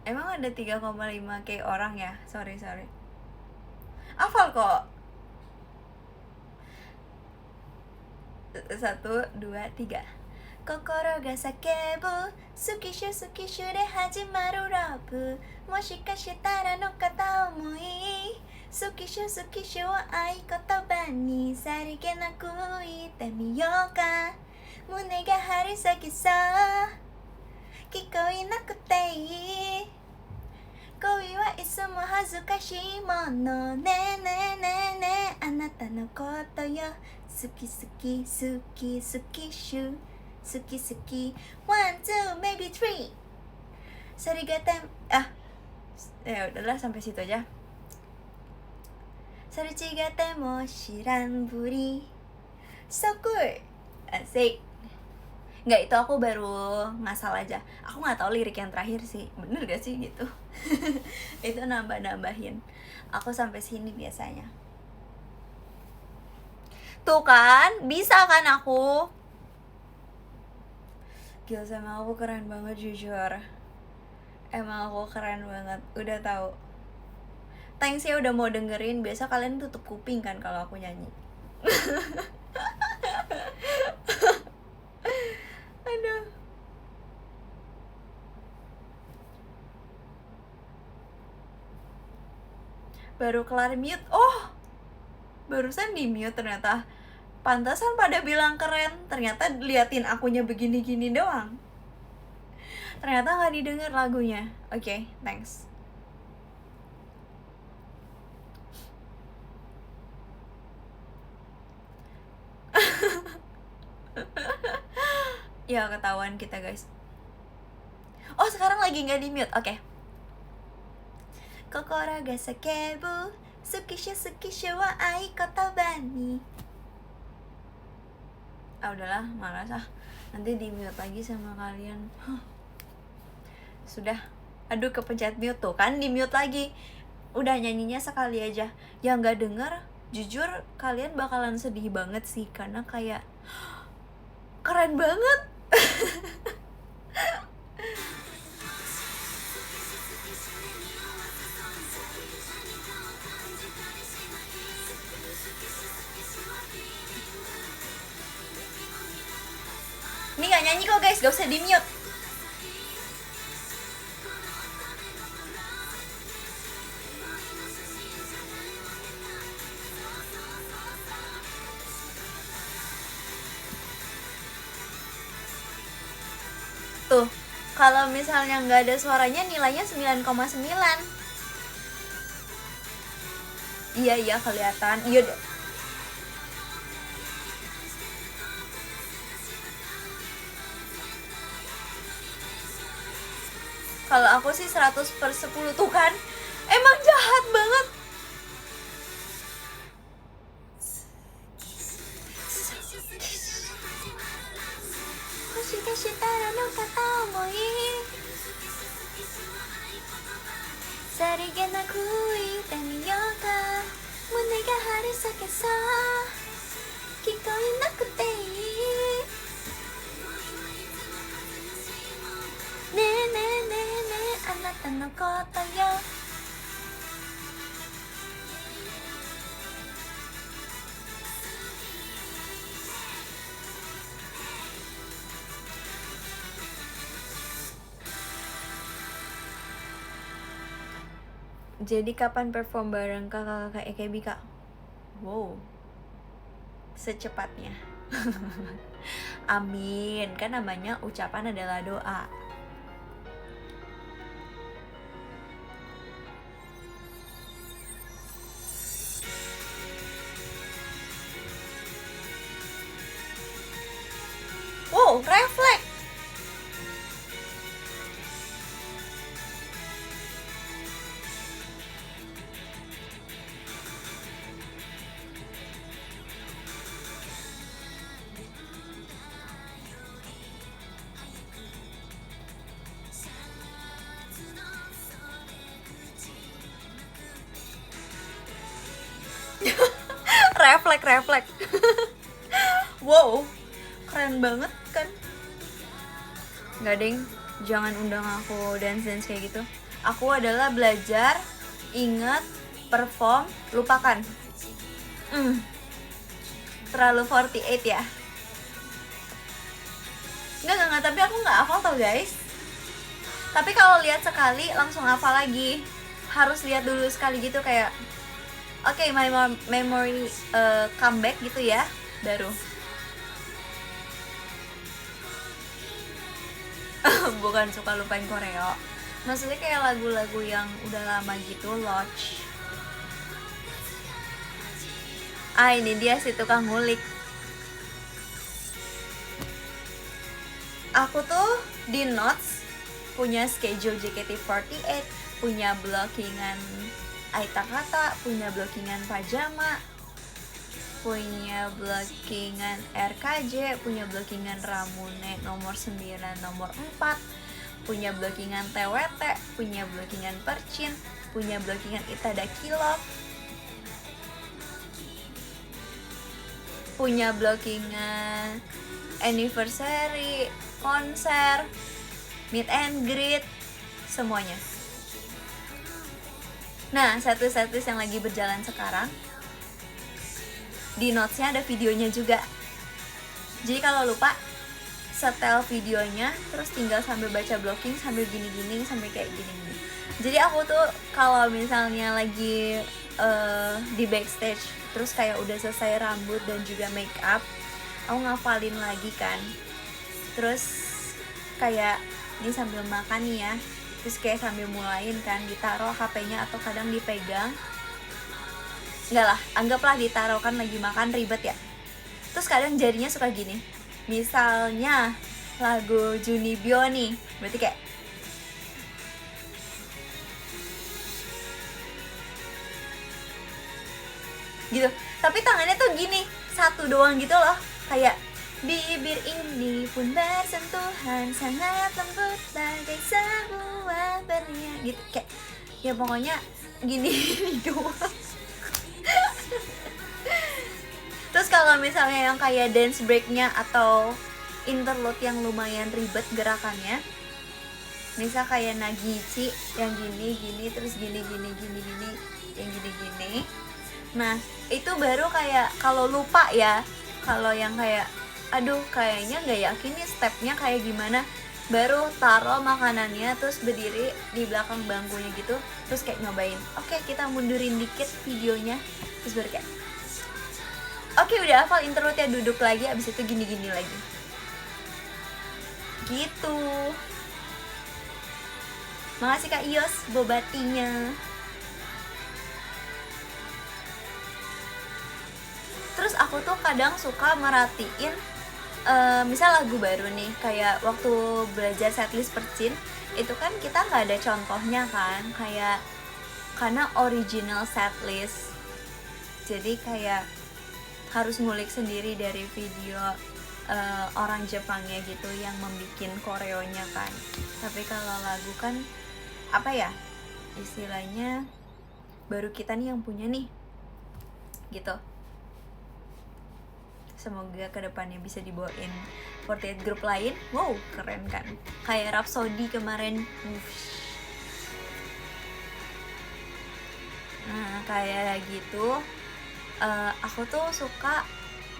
Emang ada 3,5K orang ya? Sorry. Hafal kok. 1, 2, 3. Kokoro ga sakebu Tsukishu tsukishu de hajimaru love Moshikashitara no kata omoi Tsukishu tsukishu wo aikotoba ni Sarigenaku itte miyou ka Mune ga harisakiそう聞こえなくていい恋はいつも恥ずかしいものねえねえねえねえあなたのことよ好き好き好き好きシュ好き好き one two maybe three Sarigatem ya udahlah sampai situ aja Sarigate mo shiran buri so good asik. Nggak, itu aku baru ngasal aja. Aku nggak tahu lirik yang terakhir sih. Bener gak sih gitu? Itu nambah-nambahin. Aku sampai sini biasanya. Tuh kan, bisa kan aku? Gila, sama aku keren banget jujur. Emang aku keren banget. Udah tahu. Thanks ya udah mau dengerin. Biasa kalian tutup kuping kan kalau aku nyanyi. Aduh. Baru kelar mute. Oh, barusan di mute ternyata. Pantasan pada bilang keren. Ternyata liatin akunya begini-gini doang. Ternyata gak didengar lagunya. Oke, thanks. Ya ketahuan kita guys. Oh, sekarang lagi gak di mute. Oke. Kokoro ga sakebu Tsukishu tsukishu wa aikotoba ni. Udahlah, malas nanti di mute lagi sama kalian. Sudah. Aduh, kepencet mute tuh kan, di mute lagi. Udah, nyanyinya sekali aja. Yang gak denger, jujur kalian bakalan sedih banget sih. Karena kayak keren banget. Ini gak nyanyi kok guys, gak usah di mute. Tuh, kalau misalnya nggak ada suaranya nilainya 9,9. Iya kelihatan. Iya. Kalau aku sih 100/10 tuh kan. Emang jahat banget. Moshikashitara no kata omoi Sarigenaku itte miyou ka Mune ga harisakeそう聞こえなくていいねえねえねえねえあなたのことよJadi kapan perform bareng kakak-kakak AKB kak? Wow, secepatnya. Amin, kan namanya ucapan adalah doa. Wow, refleks. refleks. Wow, keren banget kan? Nggak deng, jangan undang aku dance kayak gitu. Aku adalah belajar, ingat, perform, lupakan. Terlalu 48 ya. Enggak, tapi aku nggak hafal tau guys. Tapi kalau lihat sekali langsung hafal lagi. Harus lihat dulu sekali gitu kayak oke, my memory comeback gitu ya, baru. Bukan suka lupain koreo. Maksudnya kayak lagu-lagu yang udah lama gitu, Lodge. Ini dia si tukang ngulik. Aku tuh di Notes punya schedule JKT48, punya blockingan Aita Kata, punya blockingan Pajama, punya blockingan RKJ, punya blockingan Ramune nomor 9, nomor 4, punya blockingan TWT, punya blockingan Percin, punya blockingan Itada Kilov, punya blockingan anniversary, konser, meet and greet, semuanya. Nah, setlist yang lagi berjalan sekarang, di notesnya ada videonya juga. Jadi kalau lupa, setel videonya, terus tinggal sambil baca blocking, sambil gini-gini, sampai kayak gini-gini. Jadi aku tuh kalau misalnya lagi di backstage, terus kayak udah selesai rambut dan juga make up, aku ngafalin lagi kan. Terus kayak ini sambil makan nih ya, terus kayak sambil mulain kan, ditaruh HP-nya atau kadang dipegang. Enggak lah, anggaplah ditaruh, kan lagi makan ribet ya. Terus kadang jarinya suka gini. Misalnya lagu Junibyo nih, berarti kayak gitu. Tapi tangannya tuh gini, satu doang gitu loh. Kayak bibir ini pun bersentuhan sangat lembut bagai sebuah berlian gitu, kayak ya pokoknya gini doang. Terus kalau misalnya yang kayak dance breaknya atau interlude yang lumayan ribet gerakannya, misal kayak Nagichi yang gini terus gini yang gini. Nah itu baru kayak kalau lupa ya, kalau yang kayak aduh kayaknya nggak yakin nih stepnya kayak gimana, baru taruh makanannya terus berdiri di belakang bangkunya gitu, terus kayak nyobain oke, kita mundurin dikit videonya, terus baru kayak oke, udah hafal interlude-nya, duduk lagi, abis itu gini lagi gitu. Makasih Kak Ios bobatinya. Terus aku tuh kadang suka merhatiin misal lagu baru nih, kayak waktu belajar setlist Percin itu kan kita nggak ada contohnya kan, kayak karena original setlist, jadi kayak harus ngulik sendiri dari video orang Jepangnya gitu yang membikin koreonya kan. Tapi kalau lagu kan apa ya istilahnya, baru kita nih yang punya nih gitu. Semoga kedepannya bisa dibawain 48 grup lain. Wow, keren kan? Kayak Rhapsody kemarin. Nah, kayak gitu. Aku tuh suka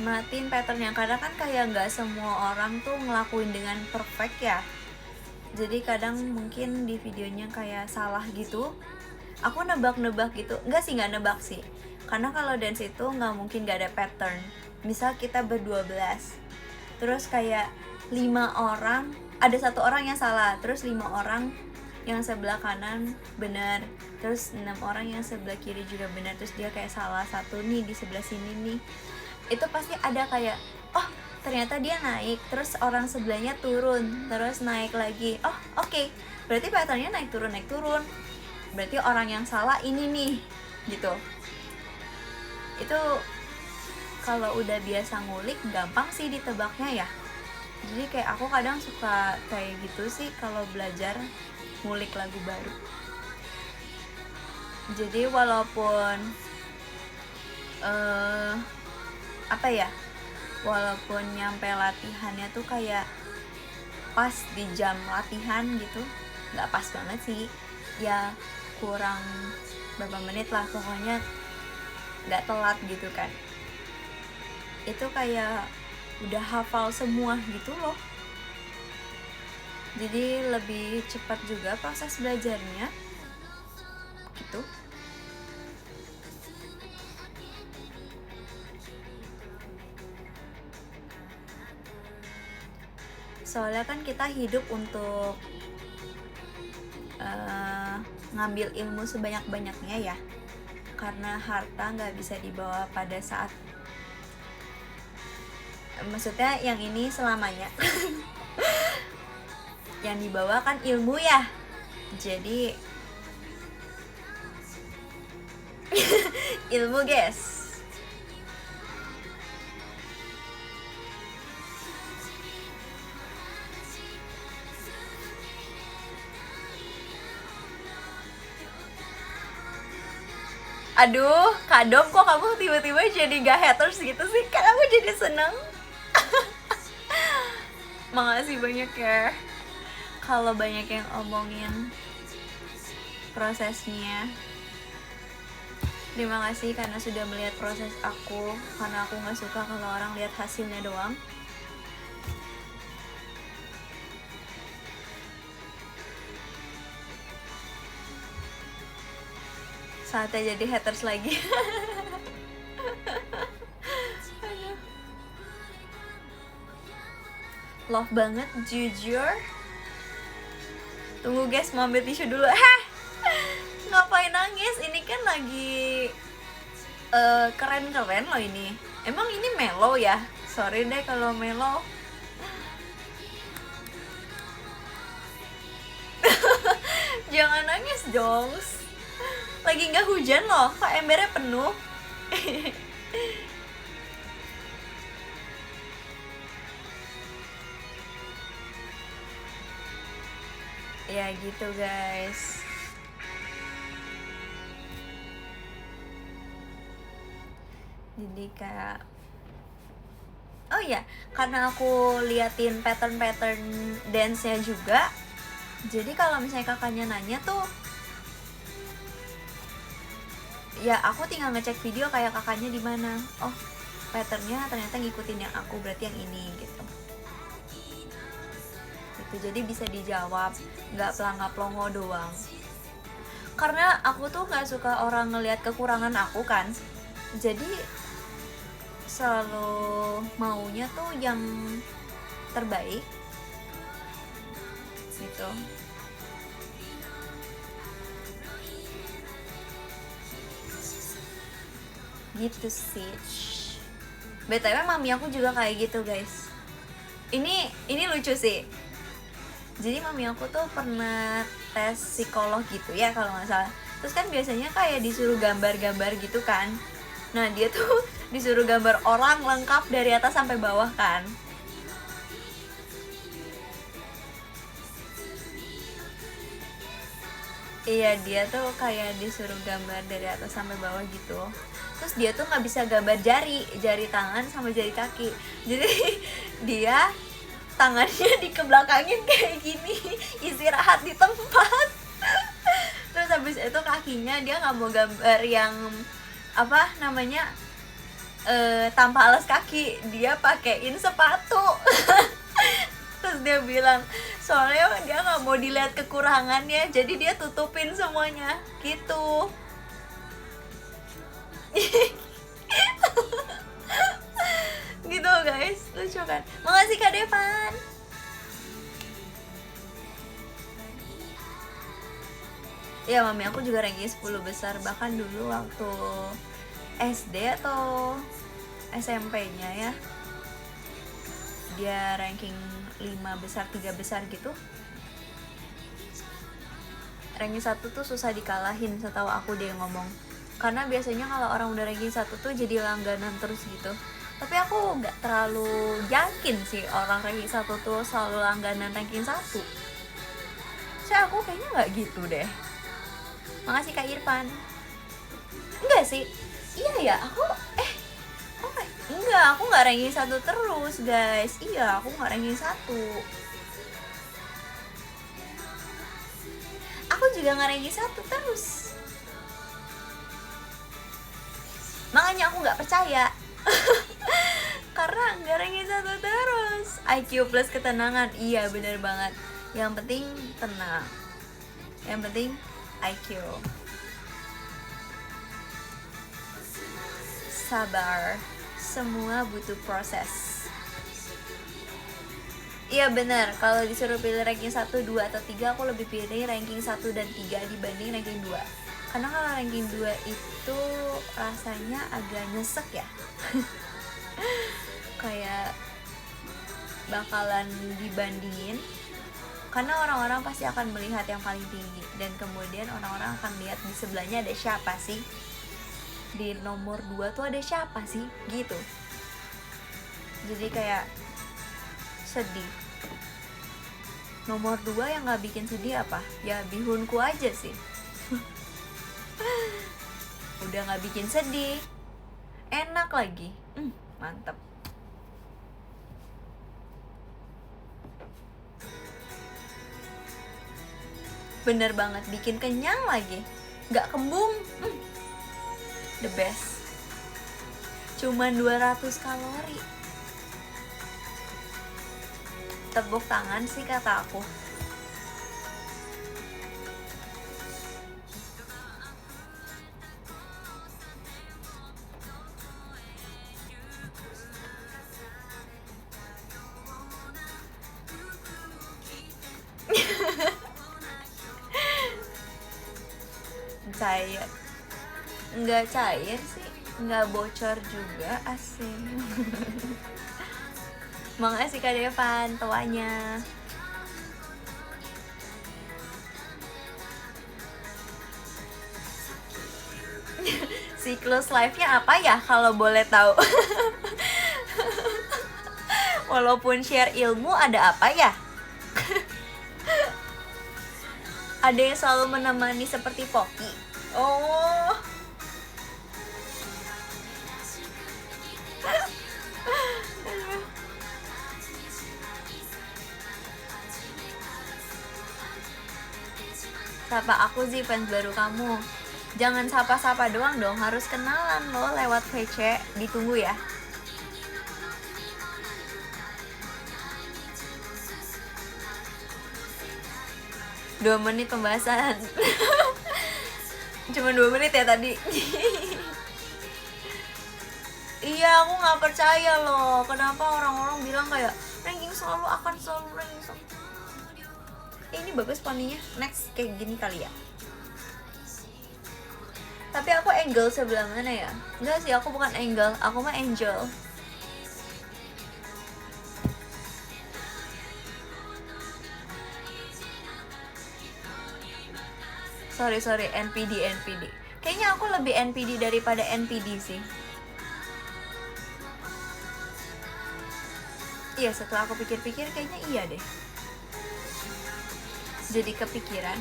merhatiin patternnya. Kadang kan kayak nggak semua orang tuh ngelakuin dengan perfect ya. Jadi kadang mungkin di videonya kayak salah gitu. Aku nebak-nebak gitu. Nggak nebak sih. Karena kalau dance itu nggak mungkin nggak ada pattern. Misal kita ber-12, terus kayak 5 orang, ada 1 orang yang salah, terus 5 orang yang sebelah kanan benar, terus 6 orang yang sebelah kiri juga benar, terus dia kayak salah satu nih di sebelah sini nih. Itu pasti ada kayak, oh ternyata dia naik, terus orang sebelahnya turun, terus naik lagi. Oh oke, berarti patternnya naik turun, berarti orang yang salah ini nih, gitu. Itu kalau udah biasa ngulik gampang sih ditebaknya ya. Jadi kayak aku kadang suka kayak gitu sih kalau belajar ngulik lagu baru. Jadi walaupun apa ya, walaupun nyampe latihannya tuh kayak pas di jam latihan gitu, nggak pas banget sih ya, kurang berapa menit lah pokoknya, nggak telat gitu kan, itu kayak udah hafal semua gitu loh, jadi lebih cepat juga proses belajarnya gitu. Soalnya kan kita hidup untuk ngambil ilmu sebanyak-banyaknya ya, karena harta nggak bisa dibawa pada saat, maksudnya yang ini selamanya. Yang dibawa kan ilmu ya, jadi ilmu guys. Aduh, Kak Dom, kok kamu tiba-tiba jadi gak haters gitu sih? Kan aku jadi seneng. Makasih banyak ya, kalau banyak yang omongin prosesnya. Terima kasih karena sudah melihat proses aku, karena aku gak suka kalau orang lihat hasilnya doang. Saatnya jadi haters lagi. Love banget, jujur. Tunggu guys, mau ambil tisu dulu. Ngapain nangis? Ini kan lagi keren-keren loh ini. Emang ini melo ya? Sorry deh kalau melo. Jangan nangis dong. Lagi nggak hujan loh, kok embernya penuh. Ya gitu guys. Jadi kayak, oh ya, karena aku liatin pattern-pattern dance-nya juga, jadi kalau misalnya kakaknya nanya tuh, ya aku tinggal ngecek video kayak kakaknya di mana. Oh, patternnya ternyata ngikutin yang aku, berarti yang ini gitu. Gitu, jadi bisa dijawab, nggak pelangap-longo doang. Karena aku tuh nggak suka orang ngelihat kekurangan aku kan, jadi selalu maunya tuh yang terbaik gitu. Gitu sih. BTW mami aku juga kayak gitu guys. Ini lucu sih. Jadi mami aku tuh pernah tes psikolog gitu ya kalau nggak salah. Terus kan biasanya kayak disuruh gambar-gambar gitu kan. Nah dia tuh disuruh gambar orang lengkap dari atas sampai bawah kan. Iya, dia tuh kayak disuruh gambar dari atas sampai bawah gitu. Terus dia tuh nggak bisa gambar jari tangan sama jari kaki. Jadi dia tangannya dikebelakangin kayak gini, istirahat di tempat. Terus habis itu kakinya dia nggak mau gambar yang apa namanya tanpa alas kaki, dia pakein sepatu. Terus dia bilang soalnya dia nggak mau dilihat kekurangannya, jadi dia tutupin semuanya gitu. Gitu guys, lucu kan? Makasih Kak Devan. Ya mami aku juga ranking 10 besar, bahkan dulu waktu SD atau SMP-nya ya, dia ranking 5 besar, 3 besar gitu. Ranking 1 tuh susah dikalahin setahu aku, dia ngomong. Karena biasanya kalau orang udah ranking 1 tuh jadi langganan terus gitu. Tapi aku gak terlalu yakin sih orang ranking 1 tuh selalu langganan ranking 1. Saya aku kayaknya gak gitu deh. Makasih Kak Irfan. Enggak sih. Iya ya, aku Enggak, aku nggak ranking 1 terus guys. Iya, aku nggak ranking 1. Aku juga nggak ranking 1 terus. Makanya aku nggak percaya. Karena nggak ranking 1 terus. IQ plus ketenangan, iya bener banget. Yang penting tenang. Yang penting IQ. Sabar. Semua butuh proses. Iya bener, kalau disuruh pilih ranking 1, 2, atau 3, aku lebih pilih ranking 1 dan 3 dibanding ranking 2. Karena kalau ranking 2 itu rasanya agak nyesek ya. Kayak bakalan dibandingin. Karena orang-orang pasti akan melihat yang paling tinggi. Dan kemudian orang-orang akan lihat di sebelahnya ada siapa sih. Di nomor 2 tuh ada siapa sih gitu. Jadi kayak sedih. Nomor 2 yang gak bikin sedih apa? Ya bihunku aja sih. Udah gak bikin sedih, enak lagi. Mantep. Bener banget, bikin kenyang lagi. Gak kembung. The best. Cuman 200 kalori. Tepuk tangan sih kata aku. Cair. Nggak cair sih, nggak bocor juga, asing. Makasih Kak Devan, tuanya. Siklus live-nya apa ya kalau boleh tahu? Walaupun share ilmu, ada apa ya? Ada yang selalu menemani seperti Poki. Oh. Sapa aku sih fans baru kamu. Jangan sapa-sapa doang dong, harus kenalan loh lewat VC. Ditunggu ya. Dua menit pembahasan. Cuma 2 menit ya tadi. Iya, aku nggak percaya loh. Kenapa orang-orang bilang kayak ranking selalu akan selalu ranking selalu. Ini bagus poninya. Next kayak gini kali ya. Tapi aku angle sebelah mana ya? Enggak sih, aku bukan angle. Aku mah angel. Sorry, NPD. Kayaknya aku lebih NPD daripada NPD sih. Iya, setelah aku pikir-pikir kayaknya iya deh. Jadi kepikiran.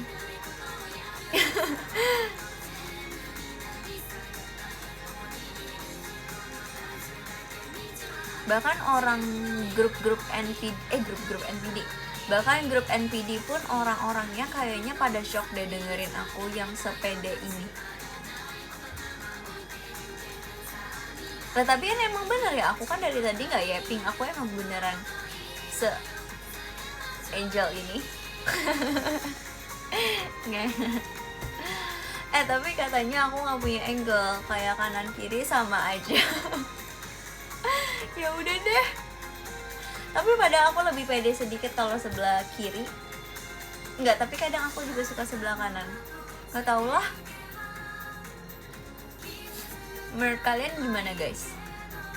Bahkan orang grup NPD, bahkan grup NPD pun orang-orangnya kayaknya pada shock deh dengerin aku yang sepede ini. Nah, tapi kan emang bener ya, aku kan dari tadi gak yapping, aku emang beneran angel ini. Tapi katanya aku gak punya angle, kayak kanan kiri sama aja. Ya udah deh. Tapi pada aku lebih pede sedikit kalau sebelah kiri. Enggak, tapi kadang aku juga suka sebelah kanan. Gak tau lah. Menurut kalian gimana guys?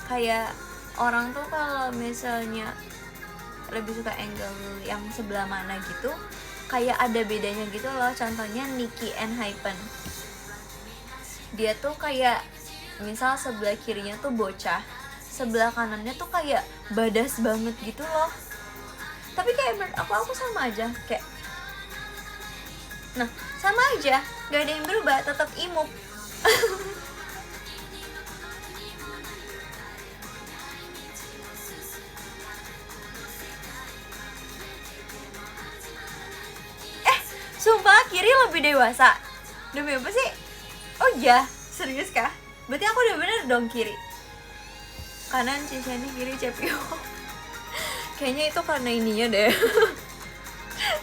Kayak orang tuh kalau misalnya lebih suka angle yang sebelah mana gitu, kayak ada bedanya gitu loh. Contohnya Nicky ENHYPEN. Dia tuh kayak misal sebelah kirinya tuh bocah, sebelah kanannya tuh kayak badas banget gitu loh. Tapi kayak menurut aku sama aja, kayak nah sama aja, gak ada yang berubah, tetap imuk. Sumpah Kiri lebih dewasa. Demi apa sih? Oh iya, serius kah? Berarti aku udah bener dong Kiri. Kanan Ciceni, kiri Cepio. Kayaknya itu karena ininya deh.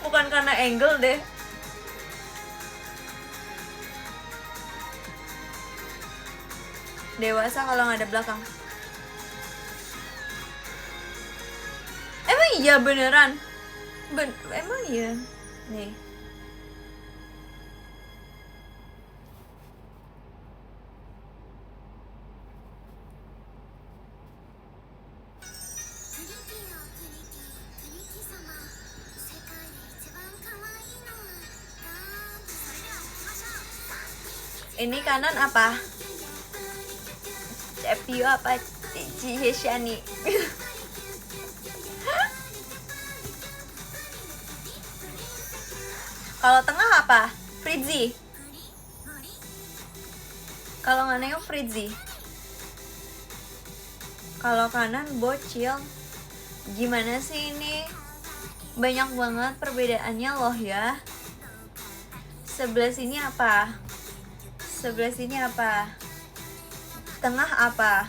Bukan karena angle deh. Dewasa kalau nggak ada belakang. Emang iya beneran? Emang iya? Nih. Ini kanan apa? Cepio apa? Ciheshani. Kalau tengah apa? Fritzy. Kalau nggak nengok Fritzy. Kalau kanan Bocil. Gimana sih ini? Banyak banget perbedaannya loh ya. Sebelah sini apa? Sebelah sini apa? Tengah apa?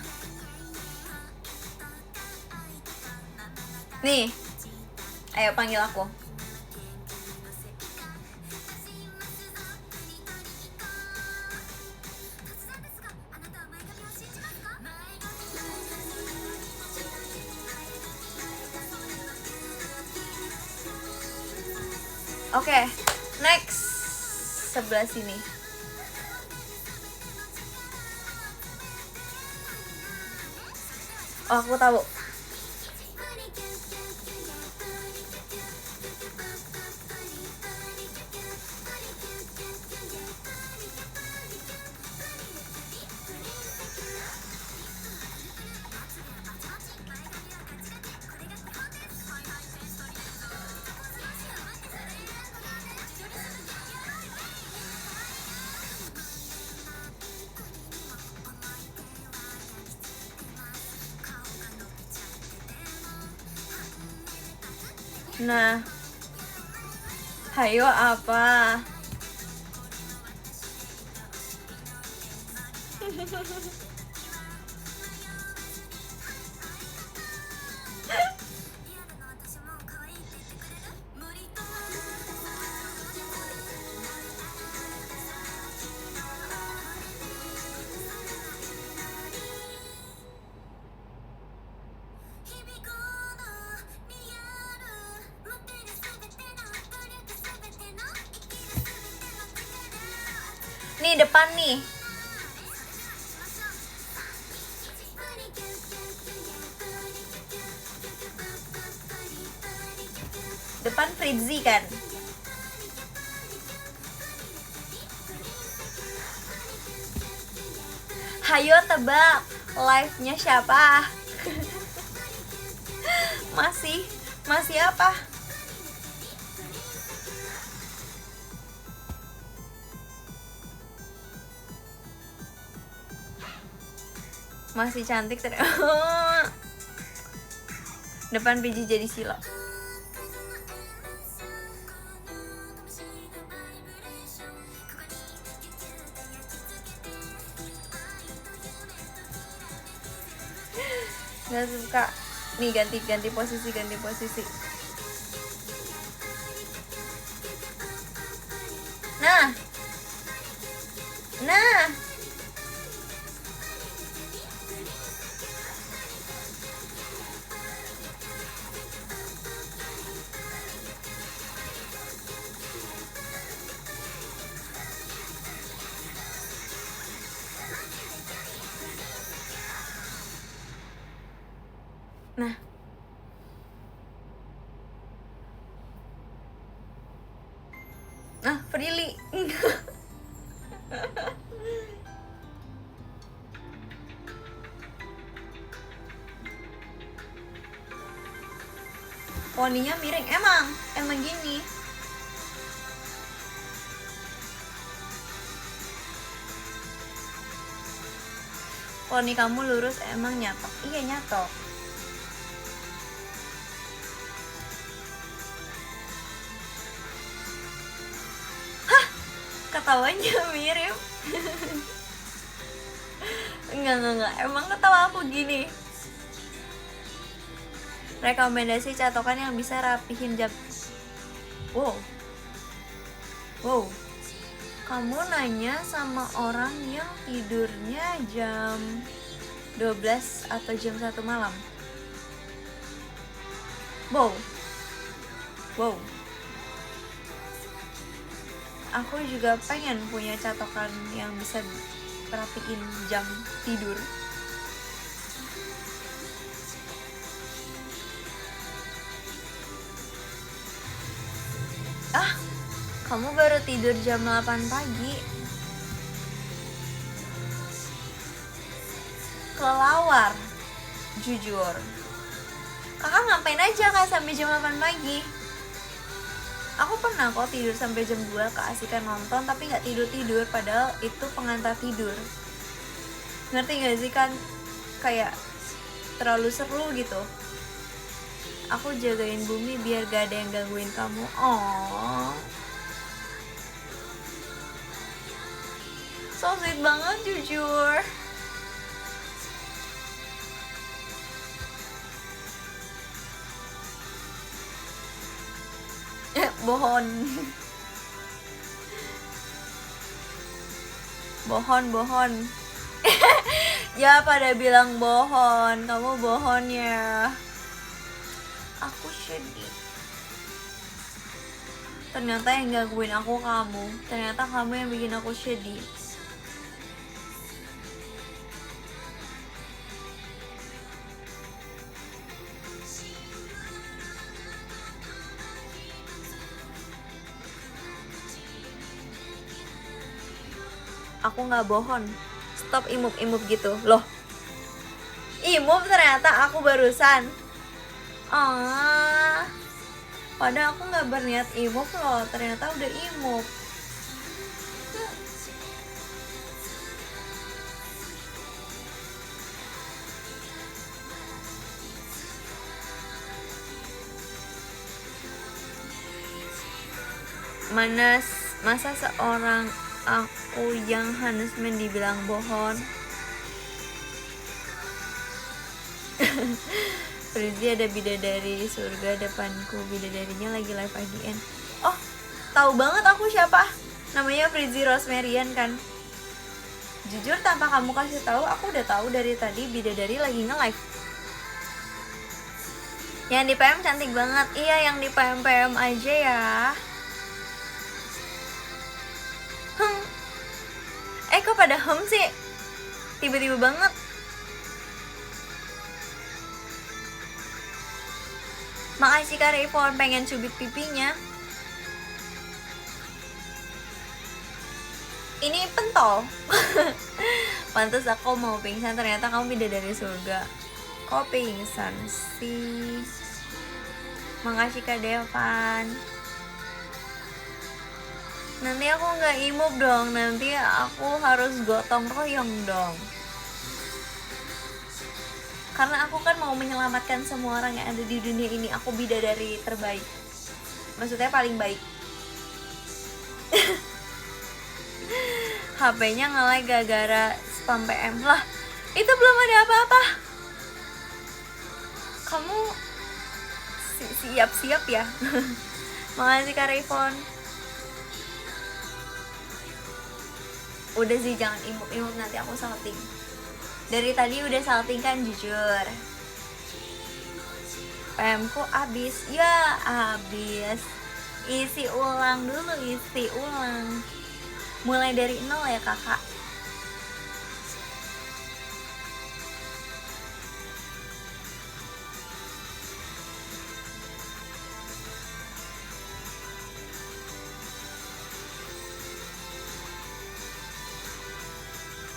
Nih. Ayo panggil aku. Oke, next. Sebelah sini. Oh, aku tahu. Nah, hayo apa? Nih depan nih. Depan Fritzy kan. Hayo tebak live-nya siapa? Masih apa? Masih cantik depan biji jadi silo. Gak suka. Nih ganti posisi. Nah. Nah, Prilly. Poninya miring, emang gini. Poni kamu lurus emang nyatok. Iya nyatok. ketawanya mirip. Enggak, emang ketawa aku gini. Rekomendasi catokan yang bisa rapihin jam. Wow, kamu nanya sama orang yang tidurnya jam 12 atau jam 1 malam. Wow. Aku juga pengen punya catokan yang bisa rapiin jam tidur. Kamu baru tidur jam 8 pagi. Kelawar, jujur. Kakak ngapain aja Kak sampai jam 8 pagi? Aku pernah kok tidur sampai jam 2 keasikan nonton tapi gak tidur-tidur, padahal itu pengantar tidur. Ngerti gak sih kan? Kayak terlalu seru gitu. Aku jagain bumi biar gak ada yang gangguin kamu. So sweet banget, jujur. Bohon. Ya pada bilang bohon, kamu bohon ya. Aku sedih. Ternyata yang gangguin aku kamu. Ternyata kamu yang bikin aku sedih. Aku gak bohong. Stop imup-imup gitu. Loh, imup ternyata aku barusan. Padahal aku gak berniat imup loh. Ternyata udah imup. Masa seorang aku yang Hanusman dibilang bohong. Frizi ada bidadari surga depanku. Bidadarinya lagi live IDN. Oh, tahu banget aku siapa. Namanya Frizi Rosmarian kan. Jujur tanpa kamu kasih tahu, aku udah tahu dari tadi bidadari lagi nge-live. Yang di PM cantik banget. Iya, yang di PM aja ya. Kok pada sih? Tiba-tiba banget. Makasih Kak Rayvon, pengen cubit pipinya. Ini pentol. Pantes aku mau pingsan, ternyata kamu bidadari surga. Kok pingsan sih? Makasih Kak Devan. Nanti aku gak imup dong, nanti aku harus gotong royong dong. Karena aku kan mau menyelamatkan semua orang yang ada di dunia ini. Aku bidadari terbaik. Maksudnya paling baik. HP-nya nge-lag gara-gara spam PM. Lah, itu belum ada apa-apa. Kamu siap-siap ya. Makasih Kak Rayvon. Udah sih, jangan imuk-imuk, nanti aku salting. Dari tadi udah salting kan, jujur. PM ku abis. Ya abis. Isi ulang dulu, isi ulang. Mulai dari 0 ya kakak.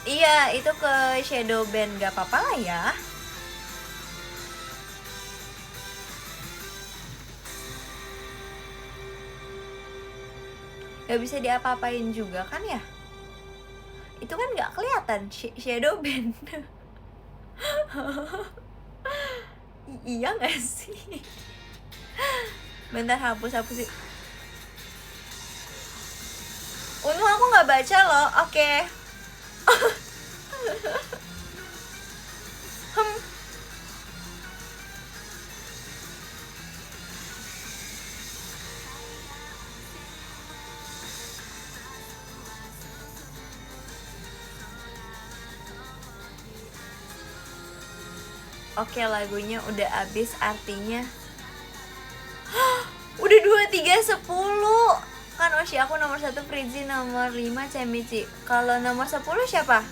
Iya, itu ke shadow band, gak apa-apa lah ya. Gak bisa diapa-apain juga kan ya. Itu kan gak kelihatan shadow band. Iya gak sih? Bentar, hapus sih. Untung aku nggak baca loh. Oke. Oke, lagunya udah habis, artinya udah 2, 3, 10. Kan Oshi aku nomor 1, Fritzy nomor 5, Chemichi. Kalau nomor 10 siapa?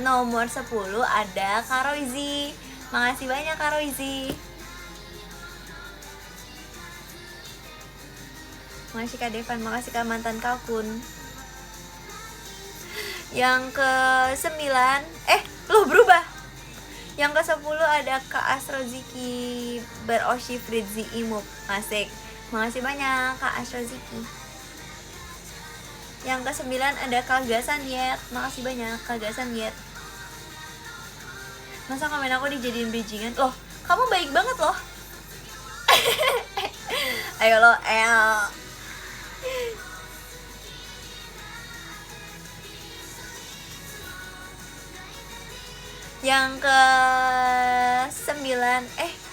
Nomor 10 ada Karoizi. Makasih banyak Karoizi. Makasih Kak Devan, makasih Kak mantan Kalkun. Yang ke-9 loh berubah. Yang ke-10 ada Kak Astroziki Beroshi Fritzy Imub. Asik. Makasih banyak Kak Astroziki. Yang ke-9 ada Kak Gasan Yet. Makasih banyak Kak Gasan Yet. Masa komen aku dijadiin bridgingan? Loh, kamu baik banget loh. Ayo lo, Yang ke-9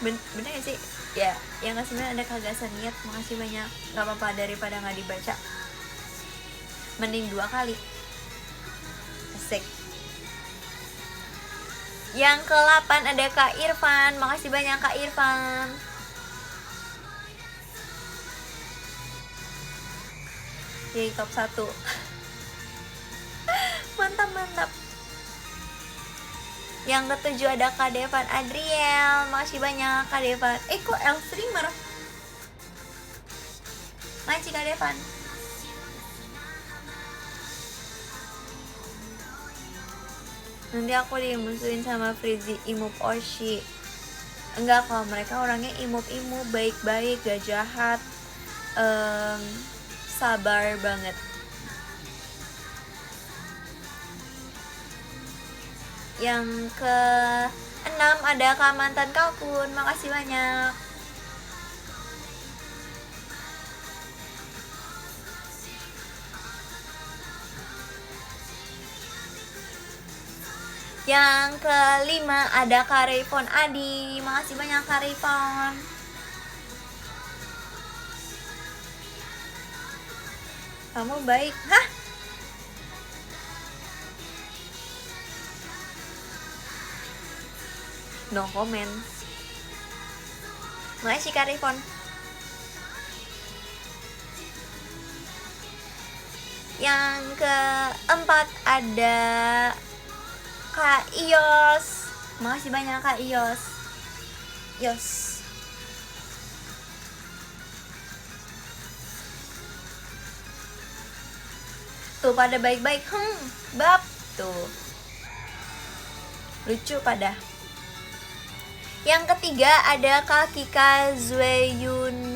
bener gak sih? Ya, yang ke-9 ada Kagasan Niat. Makasih banyak. Gak apa-apa, daripada gak dibaca, mending 2 kali. Asik. Yang ke-8 ada Kak Irfan. Makasih banyak Kak Irfan. Jadi top 1. Mantap. Yang ke-7 ada Kak Devan Adriel. Makasih banyak Kak Devan. Kok L streamer? Makasih Kak Devan. Nanti aku dimusuhin sama Fritzy Imub Oshi. Enggak, kalau mereka orangnya imub-imub, baik-baik, gak jahat, sabar banget. Yang ke-6 ada Kak mantan Kalkun. Makasih banyak. Yang ke-5 ada Kak Rayfon Adi. Makasih banyak Kak Rayfon. Kamu baik. Hah? No comment. Makasih Kak Rayfon. Yang ke-4 ada Kak Ios. Makasih banyak Kak Ios. Tuh pada baik-baik. Bab tuh. Lucu pada. Yang ke-3 ada Kak Kika Zueni.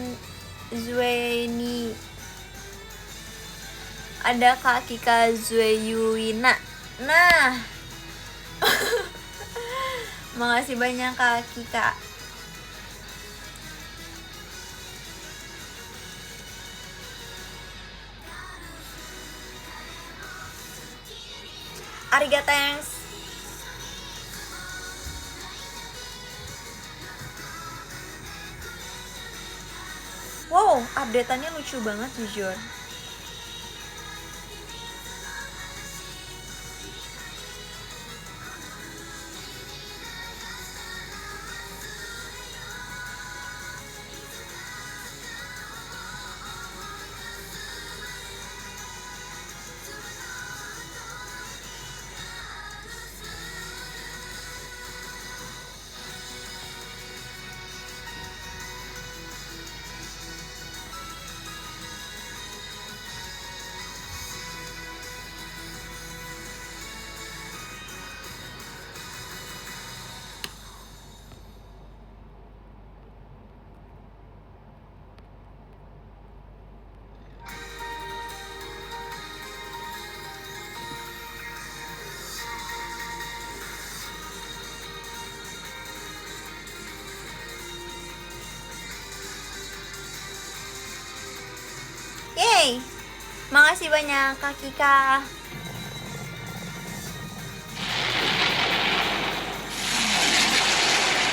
Ada Kak Kika Zueyuina. Nah. Makasih banyak Kak Kika. Arigato, thanks. Wow, update-annya lucu banget jujur. kasih banyak Kak Kika.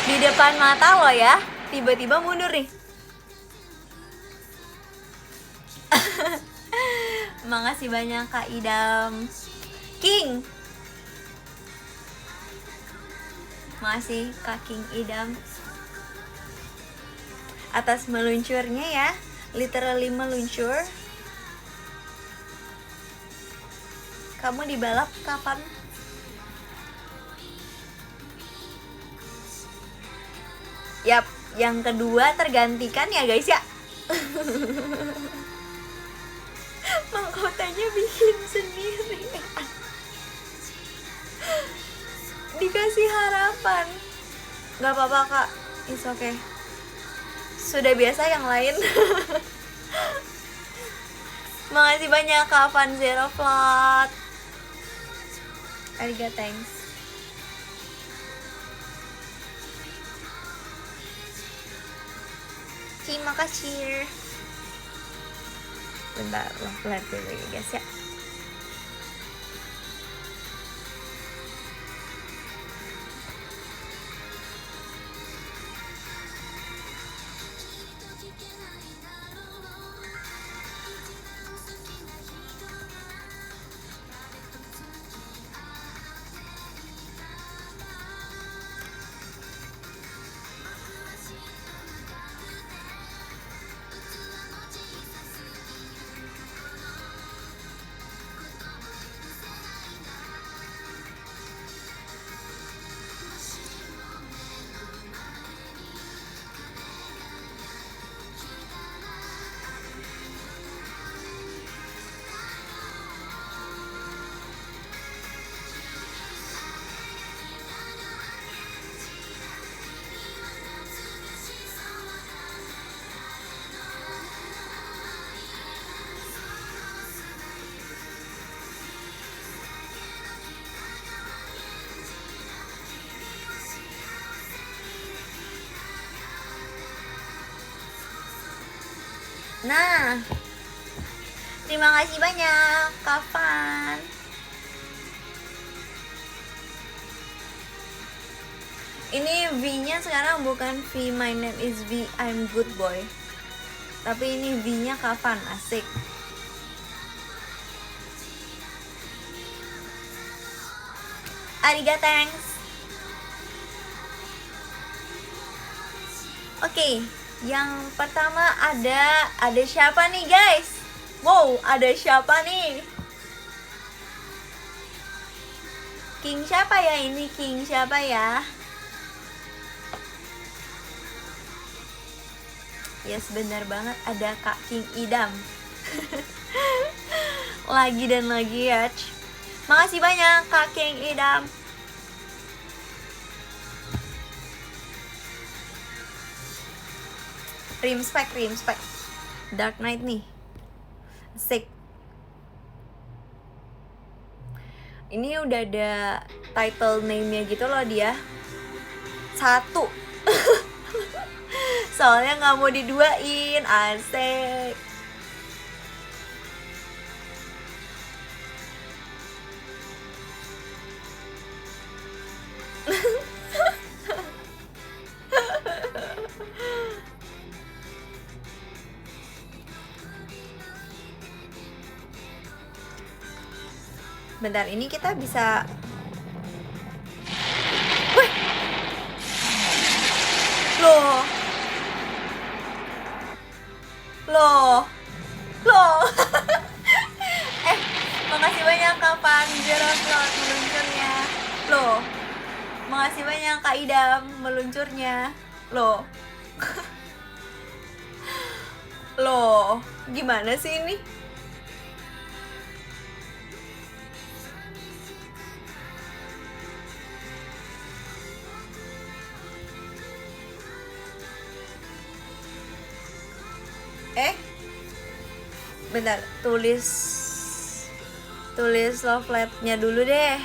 Di depan mata lo ya, tiba-tiba mundur nih. Makasih banyak Kak Idam. King. Makasih Kak King Idam atas meluncurnya ya. Literally meluncur. Kamu dibalap kapan? Yap, yang kedua tergantikan ya guys ya. Mahkotanya bikin sendiri. Dikasih harapan. Gak apa-apa kak, it's okay. Sudah biasa yang lain. Makasih banyak Kak Van Zero Flat. Ariga, thanks. Terima kasih. Bentar, lihat dulu ya guys ya. Nah, terima kasih banyak, Kapan. Ini V-nya sekarang bukan V My Name is V I'm Good Boy, tapi ini V-nya Kapan, asik. Ariga, thanks. Oke, yang pertama ada siapa nih guys? Wow, ada siapa nih? King siapa ya ini? King siapa ya? Yes, benar banget, ada Kak King Idam. Lagi dan lagi ya. Makasih banyak Kak King Idam. Rimspek. Dark Knight nih. Asik. Ini udah ada title name-nya gitu loh dia. 1. Soalnya nggak mau diduain, asik. Bentar, ini kita bisa. Wih. Loh. Makasih banyak Kapan Zero Slot meluncurnya. Loh. Makasih banyak Kak Idam meluncurnya. Loh. Loh, gimana sih ini? Bentar, tulis love letter-nya dulu deh.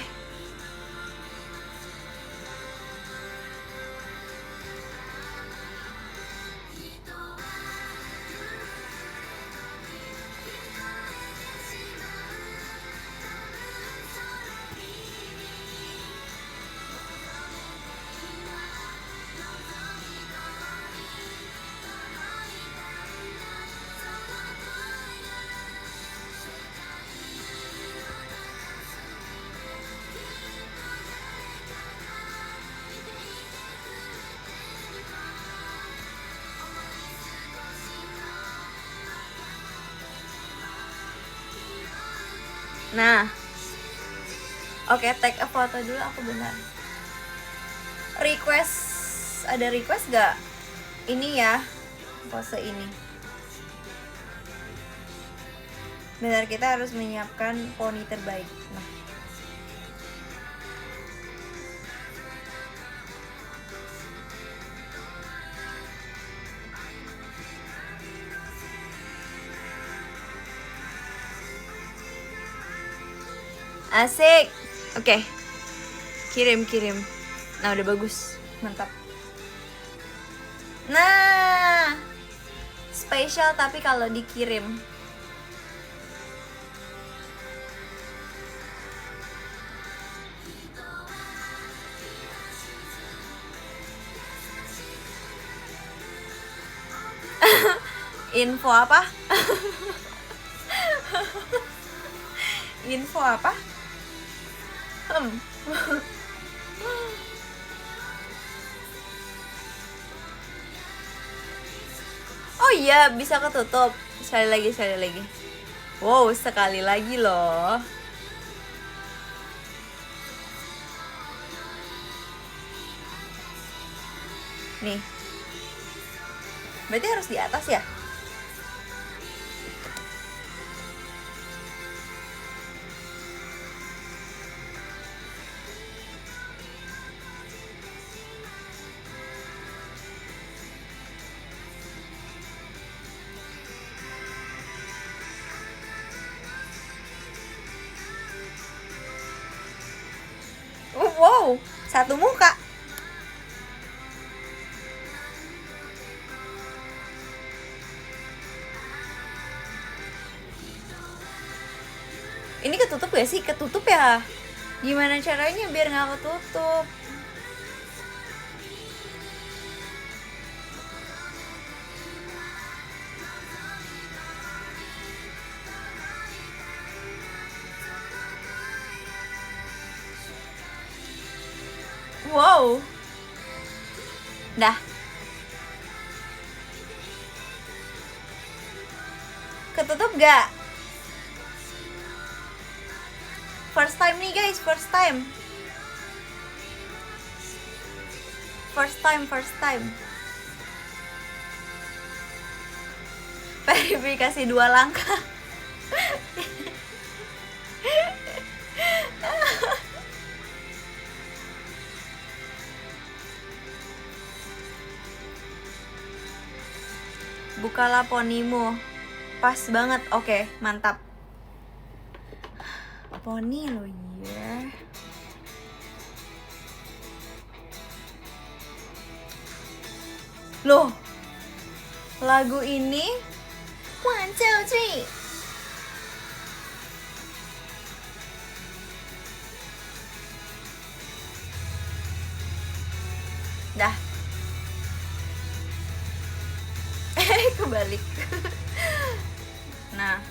Nah, oke, take a photo dulu aku benar. Ada request gak? Ini ya, pose ini. Benar, kita harus menyiapkan poni terbaik. Nah, asik. Oke. Kirim. Nah, udah bagus. Mantap. Nah, spesial tapi kalau dikirim. Info apa? Info apa? Oh iya, bisa ketutup. Sekali lagi. Wow, sekali lagi loh. Nih. Berarti harus di atas ya? Wow, satu muka. Ini ketutup gak sih? Ketutup ya? Gimana caranya biar gak ketutup? Wow. Dah. Ketutup gak? First time nih guys, first time. Verifikasi 2 langkah. Bukalah ponimu. Pas banget. Oke, mantap. Poni lo ya. Loh, lagu ini 1, 2, 3. Dah. Kebalik. Nah,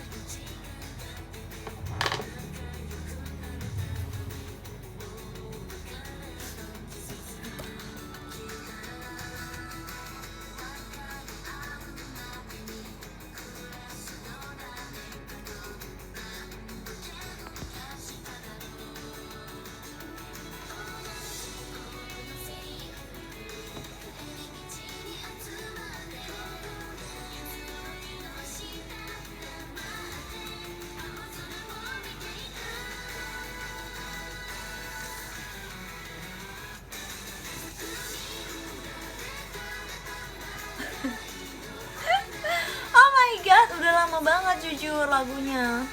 udah lama banget jujur lagunya.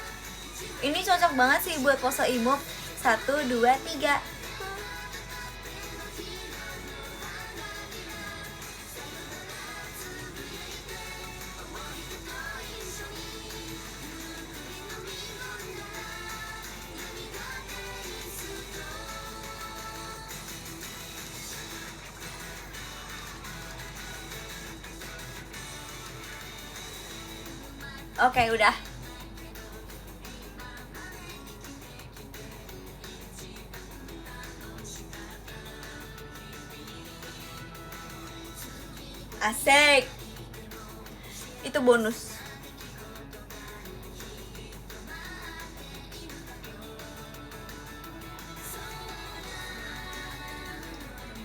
Ini cocok banget sih buat pose imop. 1, 2, 3. Oke, udah. Asik. Itu bonus.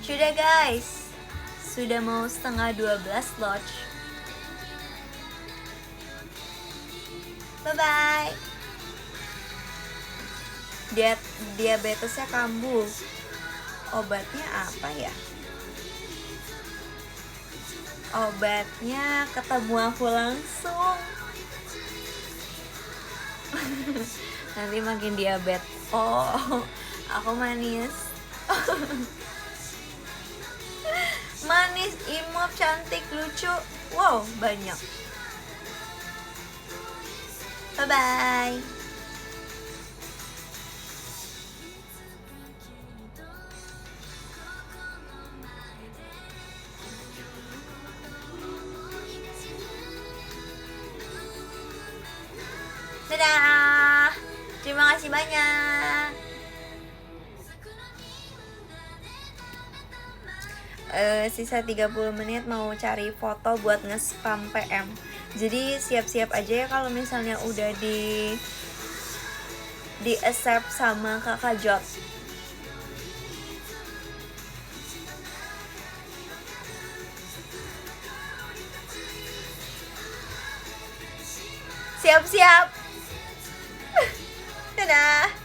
Sudah guys, sudah mau setengah 12 lodge. Bye bye. Diabetesnya kambuh. Obatnya apa ya? Obatnya ketemu aku langsung. Nanti makin diabetes. Oh, aku manis. Manis, imut, cantik, lucu. Wow, banyak. Bye bye. Dadah. Terima kasih banyak. Sisa 30 menit mau cari foto buat nge-spam PM. Jadi siap-siap aja ya kalau misalnya udah di accept sama Kakak Jot. Siap-siap. Dadah.